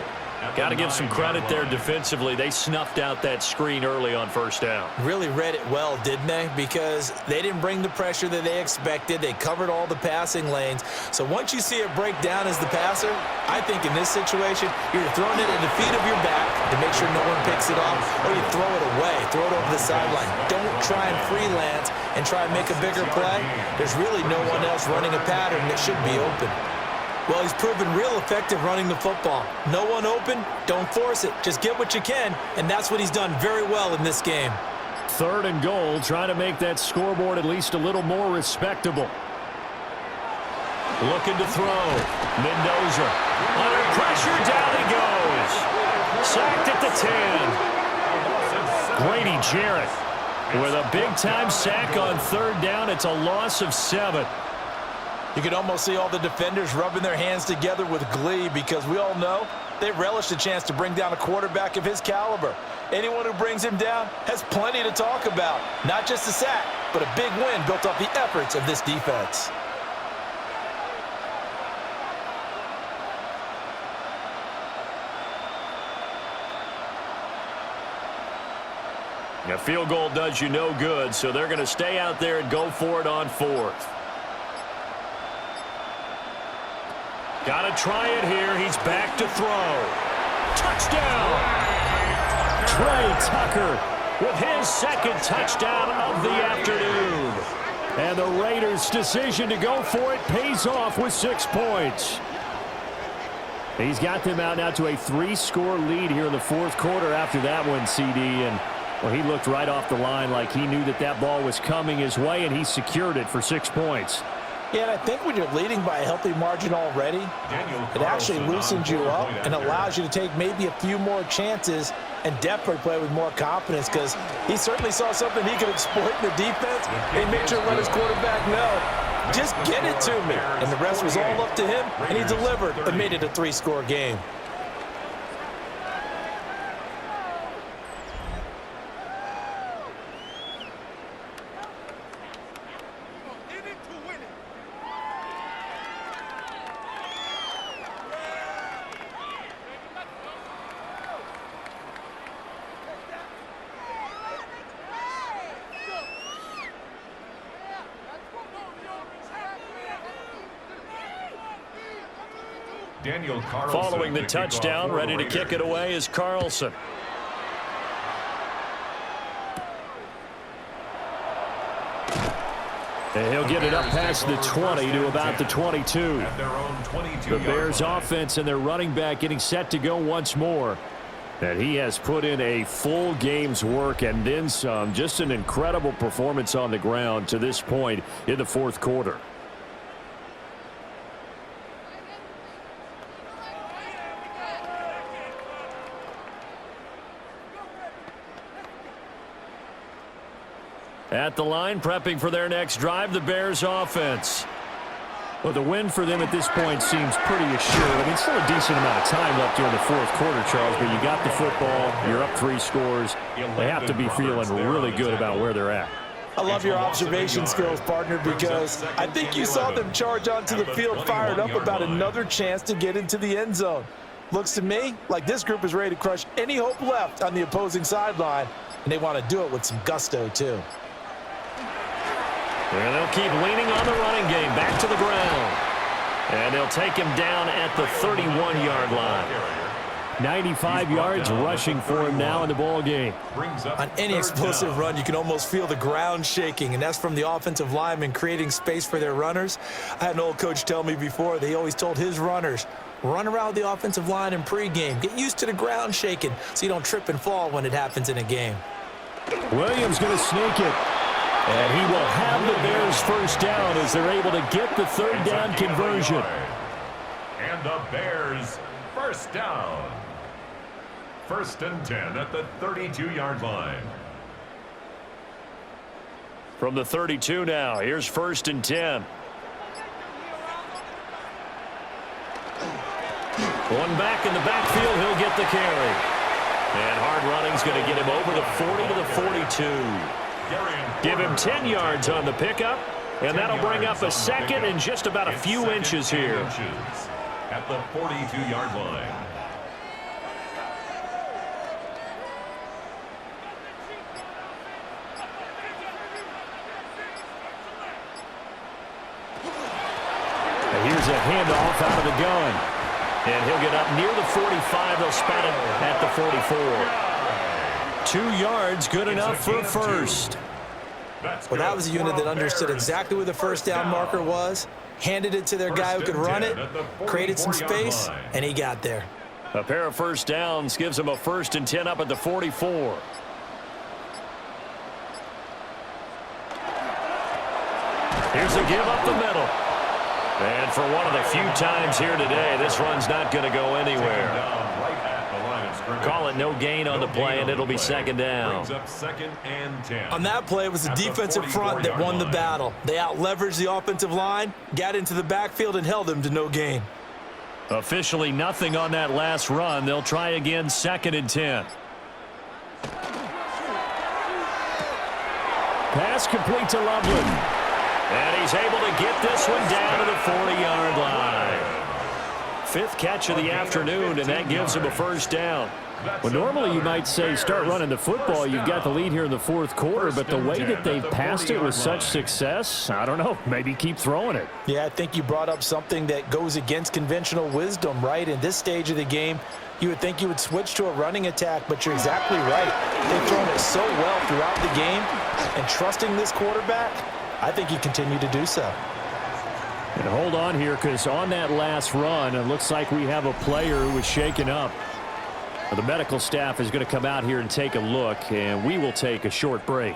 Got to give some credit there defensively. They snuffed out that screen early on 1st down. Really read it well, didn't they? Because they didn't bring the pressure that they expected. They covered all the passing lanes. So once you see it break down as the passer, I think in this situation, you're throwing it at the feet of your back to make sure no one picks it off, or you throw it away, throw it over the sideline. Don't try and freelance and try and make a bigger play. There's really no one else running a pattern that should be open. Well, he's proven real effective running the football. No one open, don't force it. Just get what you can, and that's what he's done very well in this game. 3rd and goal, trying to make that scoreboard at least a little more respectable. Looking to throw. Mendoza. Under pressure, down he goes. Sacked at the 10. Grady Jarrett with a big-time sack on 3rd down. It's a loss of 7. You can almost see all the defenders rubbing their hands together with glee because we all know they relish the chance to bring down a quarterback of his caliber. Anyone who brings him down has plenty to talk about. Not just a sack, but a big win built off the efforts of this defense. A field goal does you no good, so they're going to stay out there and go for it on 4th. Got to try it here. He's back to throw. Touchdown! Trey Tucker with his second touchdown of the afternoon. And the Raiders' decision to go for it pays off with 6 points. He's got them out now to a 3-score lead here in the 4th quarter after that one, CD. And well, he looked right off the line like he knew that that ball was coming his way, and he secured it for 6 points. Yeah, and I think when you're leading by a healthy margin already, it actually loosens you up and allows you to take maybe a few more chances and definitely play with more confidence because he certainly saw something he could exploit in the defense and made sure to let his quarterback know, just get it to me. And the rest was all up to him, and he delivered and made it a 3-score game. Following the touchdown, ready to kick it away is Carlson. And he'll get it up past the 20 to about the 22. The Bears offense and their running back getting set to go once more. And he has put in a full game's work and then some. Just an incredible performance on the ground to this point in the 4th quarter. At the line, prepping for their next drive, the Bears offense. Well, the win for them at this point seems pretty assured. I mean, still a decent amount of time left during the 4th quarter, Charles, but you got the football, you're up 3 scores. They have to be feeling really good about where they're at. I love your observation skills, partner, because I think you saw them charge onto the field fired up about another chance to get into the end zone. Looks to me like this group is ready to crush any hope left on the opposing sideline, and they want to do it with some gusto, too. And they'll keep leaning on the running game, back to the ground. And they'll take him down at the 31-yard line. 95 yards rushing for him now in the ball game. On any explosive run, you can almost feel the ground shaking, and that's from the offensive linemen creating space for their runners. I had an old coach tell me before, they always told his runners, run around the offensive line in pregame. Get used to the ground shaking so you don't trip and fall when it happens in a game. Williams going to sneak it. And he will have the Bears first down as they're able to get the 3rd down conversion. And the Bears first down. 1st and 10 at the 32-yard line. From the 32 now, here's 1st and 10. One back in the backfield, he'll get the carry. And hard running's going to get him over the 40 to the 42. Give him 10 yards on the pickup, and that'll bring up a second and just about a few inches here. At the 42-yard line. And here's a handoff out of the gun. And he'll get up near the 45. They'll spot it at the 44. 2 yards, good enough for a first. Well, that was a unit that understood exactly where the first down marker was, handed it to their guy who could run it, created some space, and he got there. A pair of first downs gives him a 1st and 10 up at the 44. Here's a give up the middle. And for one of the few times here today, this run's not going to go anywhere. Call it no gain on the play, and it'll be second down. Brings up 2nd and 10. On that play, it was the defensive front that won the battle. They out-leveraged the offensive line, got into the backfield, and held them to no gain. Officially nothing on that last run. They'll try again, 2nd and 10. Pass complete to Loveland. And he's able to get this one down to the 40-yard line. 5th catch of the afternoon, and that gives him a first down. Well, normally you might say start running the football. You've got the lead here in the 4th quarter, but the way that they've passed it with such success, I don't know, maybe keep throwing it. Yeah, I think you brought up something that goes against conventional wisdom, right? In this stage of the game, you would think you would switch to a running attack, but you're exactly right. They've thrown it so well throughout the game, and trusting this quarterback, I think you continue to do so. And hold on here, because on that last run, it looks like we have a player who was shaken up. The medical staff is going to come out here and take a look, and we will take a short break.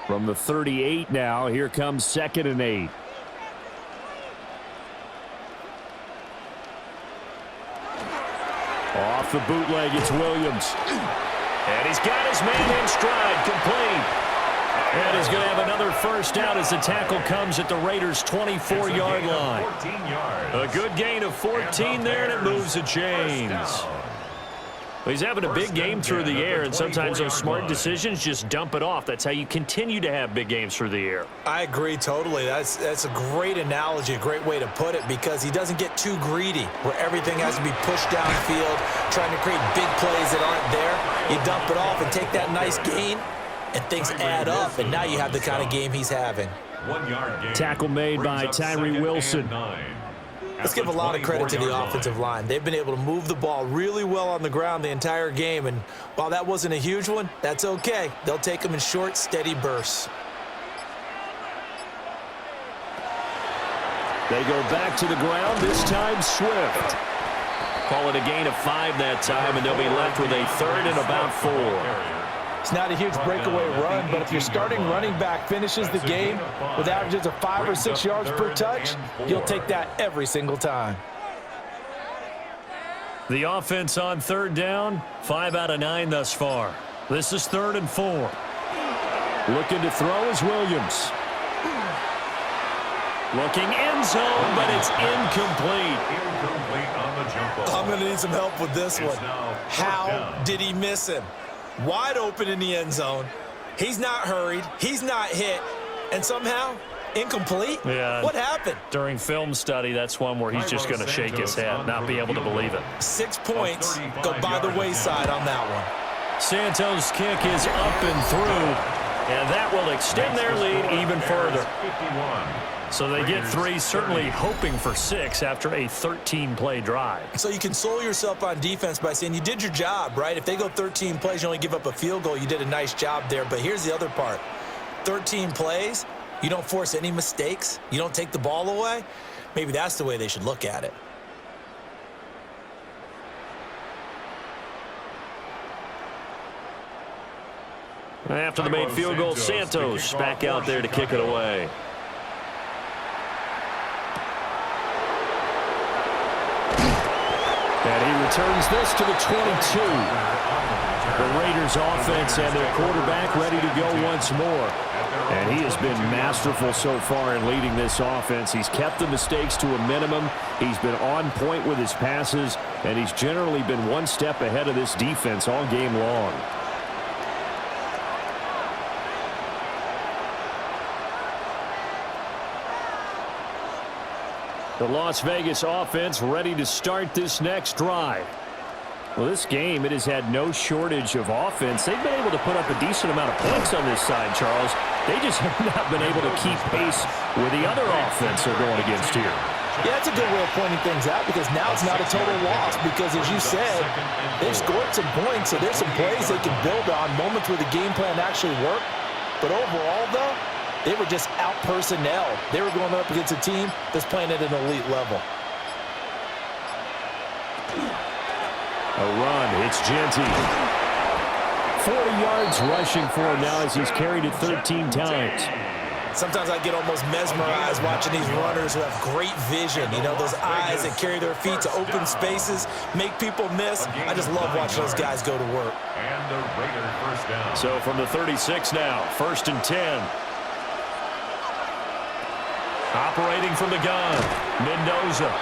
From the 38 now, here comes 2nd and 8. Off the bootleg, it's Williams. And he's got his man in stride, complete. And he's going to have another first down as the tackle comes at the Raiders' 24-yard line. A good gain of 14 there, and it moves the chains. Well, he's having a big game through the air, and sometimes those smart decisions just dump it off. That's how you continue to have big games through the air. I agree totally. That's a great analogy, a great way to put it, because he doesn't get too greedy where everything has to be pushed downfield, trying to create big plays that aren't there. You dump it off and take that nice gain, and things add up, and now you have the kind of game he's having. 1 yard gain. Tackle made by Tyree Wilson. Let's give a lot of credit to the offensive line. They've been able to move the ball really well on the ground the entire game, and while that wasn't a huge one, that's okay. They'll take them in short, steady bursts. They go back to the ground, this time Swift. Call it a gain of 5 that time, and they'll be left with a 3rd and about 4. It's not a huge breakaway run, but if your starting running back finishes the game with averages of 5 or 6 yards per touch, you'll take that every single time. The offense on 3rd down, 5 out of 9 thus far. This is 3rd and 4. Looking to throw is Williams. Looking end zone, but it's incomplete. Incomplete on the jump ball. I'm going to need some help with this one. How did he miss him? Wide open in the end zone. He's not hurried. He's not hit. And somehow, incomplete? Yeah. What happened? During film study, that's one where he's just going to shake his head, not be able to believe it. 6 points go by the wayside on that one. Santos' kick is up and through, and that will extend their lead even further. 51. So they get 3, certainly hoping for 6 after a 13-play drive. So you console yourself on defense by saying you did your job, right? If they go 13 plays, you only give up a field goal, you did a nice job there. But here's the other part. 13 plays, you don't force any mistakes, you don't take the ball away. Maybe that's the way they should look at it. After the made field goal, Santos back out there to kick it away. And he returns this to the 22. The Raiders offense and their quarterback ready to go once more. And he has been masterful so far in leading this offense. He's kept the mistakes to a minimum. He's been on point with his passes, and he's generally been one step ahead of this defense all game long. The Las Vegas offense ready to start this next drive. Well, this game, it has had no shortage of offense. They've been able to put up a decent amount of points on this side, Charles. They just have not been able to keep pace with the other offense they're going against here. Yeah, that's a good way of pointing things out, because now it's not a total loss, because as you said, they've scored some points, so there's some plays they can build on, moments where the game plan actually worked. But overall, though, They were just out personnel. They were going up against a team that's playing at an elite level. A run. It's Genty. 40 yards rushing for him now as he's carried it 13 times. Sometimes I get almost mesmerized watching these runners who have great vision. You know, those eyes that carry their feet to open spaces, make people miss. I just love watching those guys go to work. And the Raider first down. So from the 36 now, 1st and 10. Operating from the gun, Mendoza.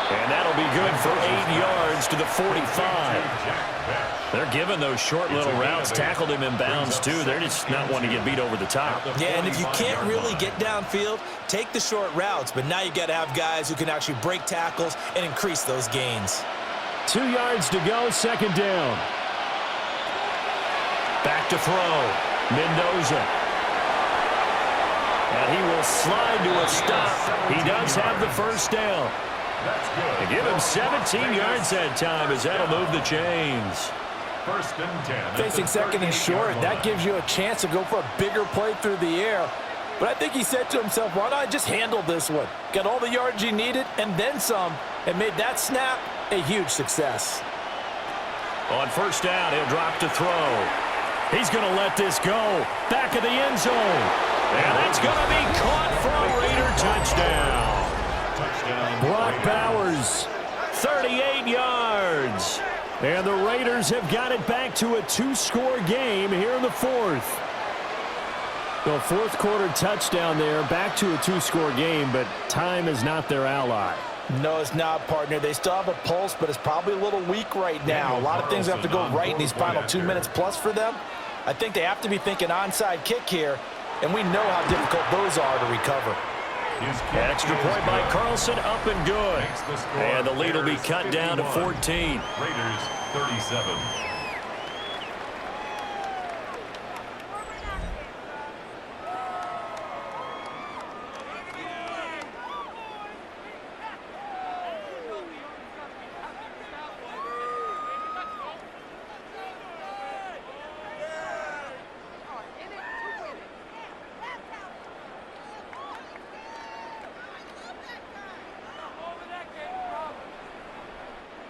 And that'll be good for 8 yards to the 45. They're giving those short little routes. Tackled him in bounds, too. They're just not wanting to get beat over the top. Yeah, and if you can't really get downfield, take the short routes. But now you got to have guys who can actually break tackles and increase those gains. 2 yards to go, 2nd down. Back to throw. Mendoza. And he will slide to a stop. He does have the 1st down. That's good. They give him 17 yards that time as that'll move the chains. 1st and 10. Facing 2nd and short, that gives you a chance to go for a bigger play through the air. But I think he said to himself, why not just handle this one? Got all the yards he needed and then some, and made that snap a huge success. On 1st down, he'll drop to throw. He's going to let this go. Back of the end zone. And that's going to be caught for a Raider touchdown. Brock Bowers, 38 yards. and the Raiders have got it back to a 2-score game here in the 4th. The 4th quarter touchdown there, back to a 2-score game, but time is not their ally. No, it's not, partner. They still have a pulse, but it's probably a little weak right now. A lot of things have to go right in these final 2 minutes plus for them. I think they have to be thinking onside kick here, and we know how difficult those are to recover. Extra point by Carlson, up and good. And the lead will be cut down to 14. Raiders 37.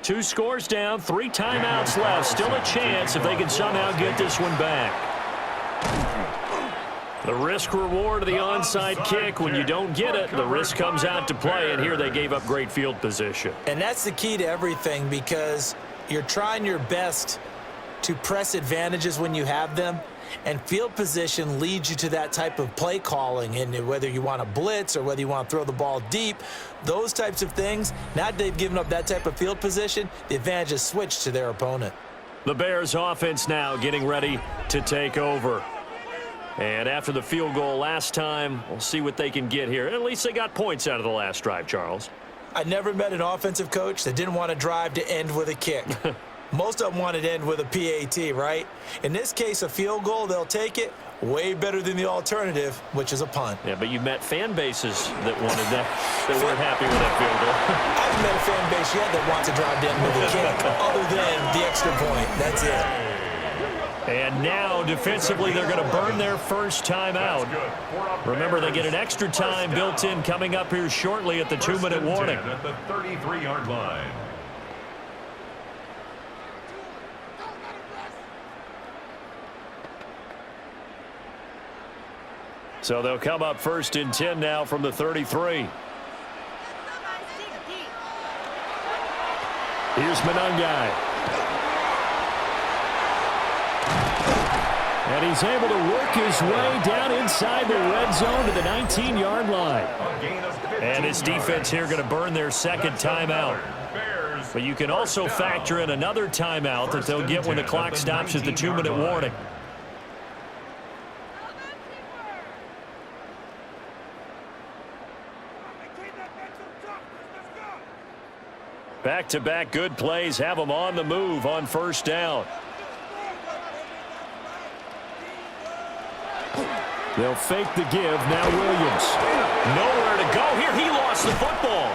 Two scores down, 3 timeouts left. Still a chance if they can somehow get this one back. The risk-reward of the onside kick. When you don't get it, the risk comes out to play, and here they gave up great field position. And that's the key to everything, because you're trying your best to press advantages when you have them, and field position leads you to that type of play calling. And whether you want to blitz or whether you want to throw the ball deep, those types of things, now that they've given up that type of field position, the advantage is switched to their opponent. The Bears offense now getting ready to take over. And after the field goal last time, we'll see what they can get here. At least they got points out of the last drive, Charles. I never met an offensive coach that didn't want to drive to end with a kick. Most of them wanted to end with a PAT, right? In this case, a field goal, they'll take it. Way better than the alternative, which is a punt. Yeah, but you met fan bases that wanted that, that weren't happy with that field goal. I haven't met a fan base yet that wants to drive to end with a kick, other than the extra point. That's it. And now, defensively, they're going to burn their first timeout. Remember, they get an extra time built in coming up here shortly at the 2-minute warning. At the 33-yard line. So they'll come up 1st and 10 now from the 33. Here's Monangai. And he's able to work his way down inside the red zone to the 19-yard line. And his defense here going to burn their second timeout. But you can also factor in another timeout that they'll get when the clock stops at the 2-minute warning. Back-to-back good plays have them on the move on 1st down. They'll fake the give. Now Williams. Nowhere to go here. He lost the football.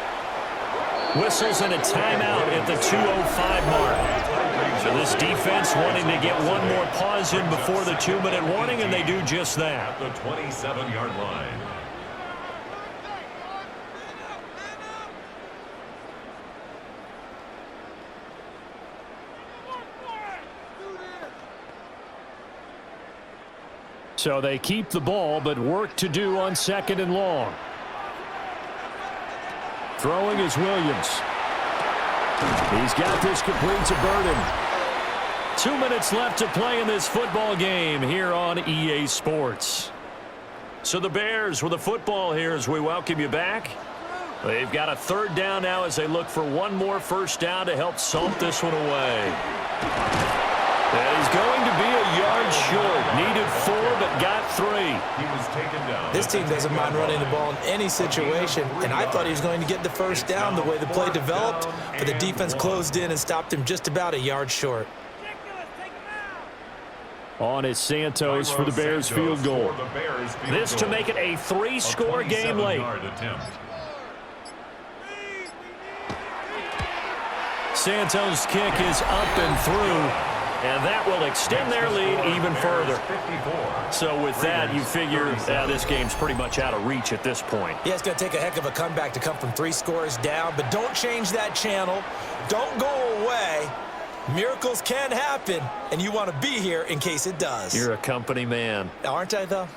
Whistles and a timeout at the 2:05 mark. So this His defense wanting to get one more pause in before the 2-minute warning, and they do just that. At the 27-yard line. So they keep the ball, but work to do on 2nd and long. Throwing is Williams. He's got this complete to Burden. 2 minutes left to play in this football game here on EA Sports. So the Bears with the football here as we welcome you back. They've got a 3rd down now as they look for one more first down to help salt this one away. And he's going to be a yard short. Needed 4, but got 3. He was taken down. This team doesn't mind running the ball in any situation, and I thought he was going to get the first down the way the play developed, but the defense closed in and stopped him just about a yard short. On is Santos for the Bears field goal. This to make it a 3-score game late. Santos' kick is up and through. And that will extend their lead even further. So with that, you figure this game's pretty much out of reach at this point. Yeah, it's going to take a heck of a comeback to come from 3 scores down, but don't change that channel. Don't go away. Miracles can happen, and you want to be here in case it does. You're a company man. Aren't I, though?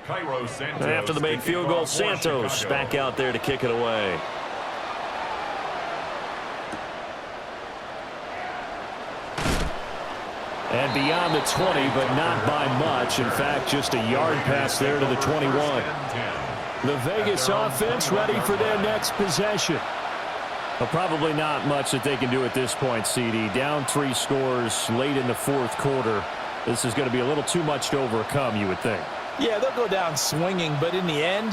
After the made field goal, Santos back out there to kick it away. And beyond the 20, but not by much. In fact, just a yard pass there to the 21. The Vegas offense ready for their next possession. Well, probably not much that they can do at this point, CD. Down 3 scores late in the 4th quarter. This is going to be a little too much to overcome, you would think. Yeah, they'll go down swinging, but in the end,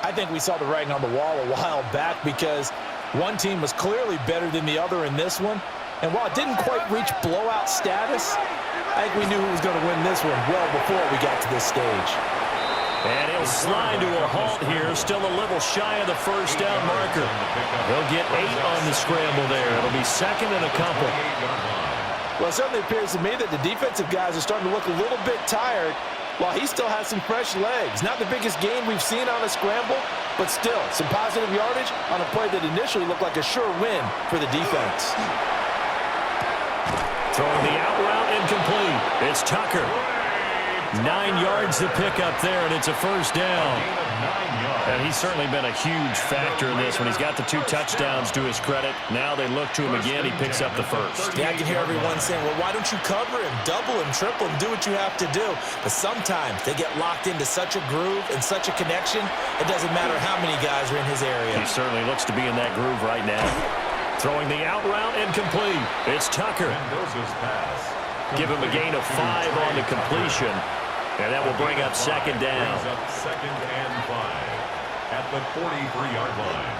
I think we saw the writing on the wall a while back because one team was clearly better than the other in this one. And while it didn't quite reach blowout status, I think we knew who was going to win this one well before we got to this stage. And he'll slide to a halt here, still a little shy of the first down marker. He'll get 8 on the scramble there. It'll be 2nd and a couple. Well, it certainly appears to me that the defensive guys are starting to look a little bit tired, while he still has some fresh legs. Not the biggest gain we've seen on a scramble, but still some positive yardage on a play that initially looked like a sure win for the defense. Throwing the out route incomplete. It's Tucker. 9 yards to pick up there, and it's a first down. And he's certainly been a huge factor in this when he's got the 2 touchdowns to his credit. Now they look to him again. He picks up the first. Yeah, I can hear everyone saying, well, why don't you cover him, double him, triple him, do what you have to do. But sometimes they get locked into such a groove and such a connection, it doesn't matter how many guys are in his area. He certainly looks to be in that groove right now. Throwing the out route incomplete. It's Tucker. Give him a gain of 5 on the completion. And that will bring up 2nd down. 2nd and 5 at the 43-yard line.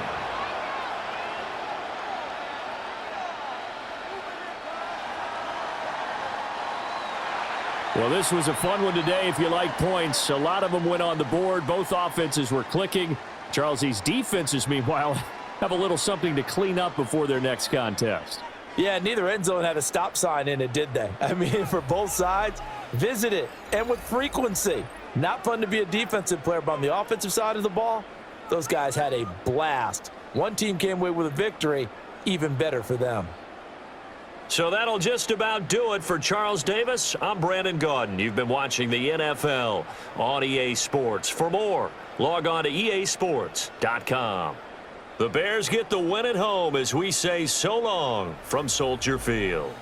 Well, this was a fun one today if you like points. A lot of them went on the board. Both offenses were clicking. Charles, these defenses, meanwhile, have a little something to clean up before their next contest. Yeah, neither end zone had a stop sign in it, did they? I mean, for both sides, visit it, and with frequency. Not fun to be a defensive player, but on the offensive side of the ball, those guys had a blast. One team came away with a victory, even better for them. So that'll just about do it for Charles Davis. I'm Brandon Gaudin. You've been watching the NFL on EA Sports. For more, log on to easports.com. The Bears get the win at home as we say so long from Soldier Field.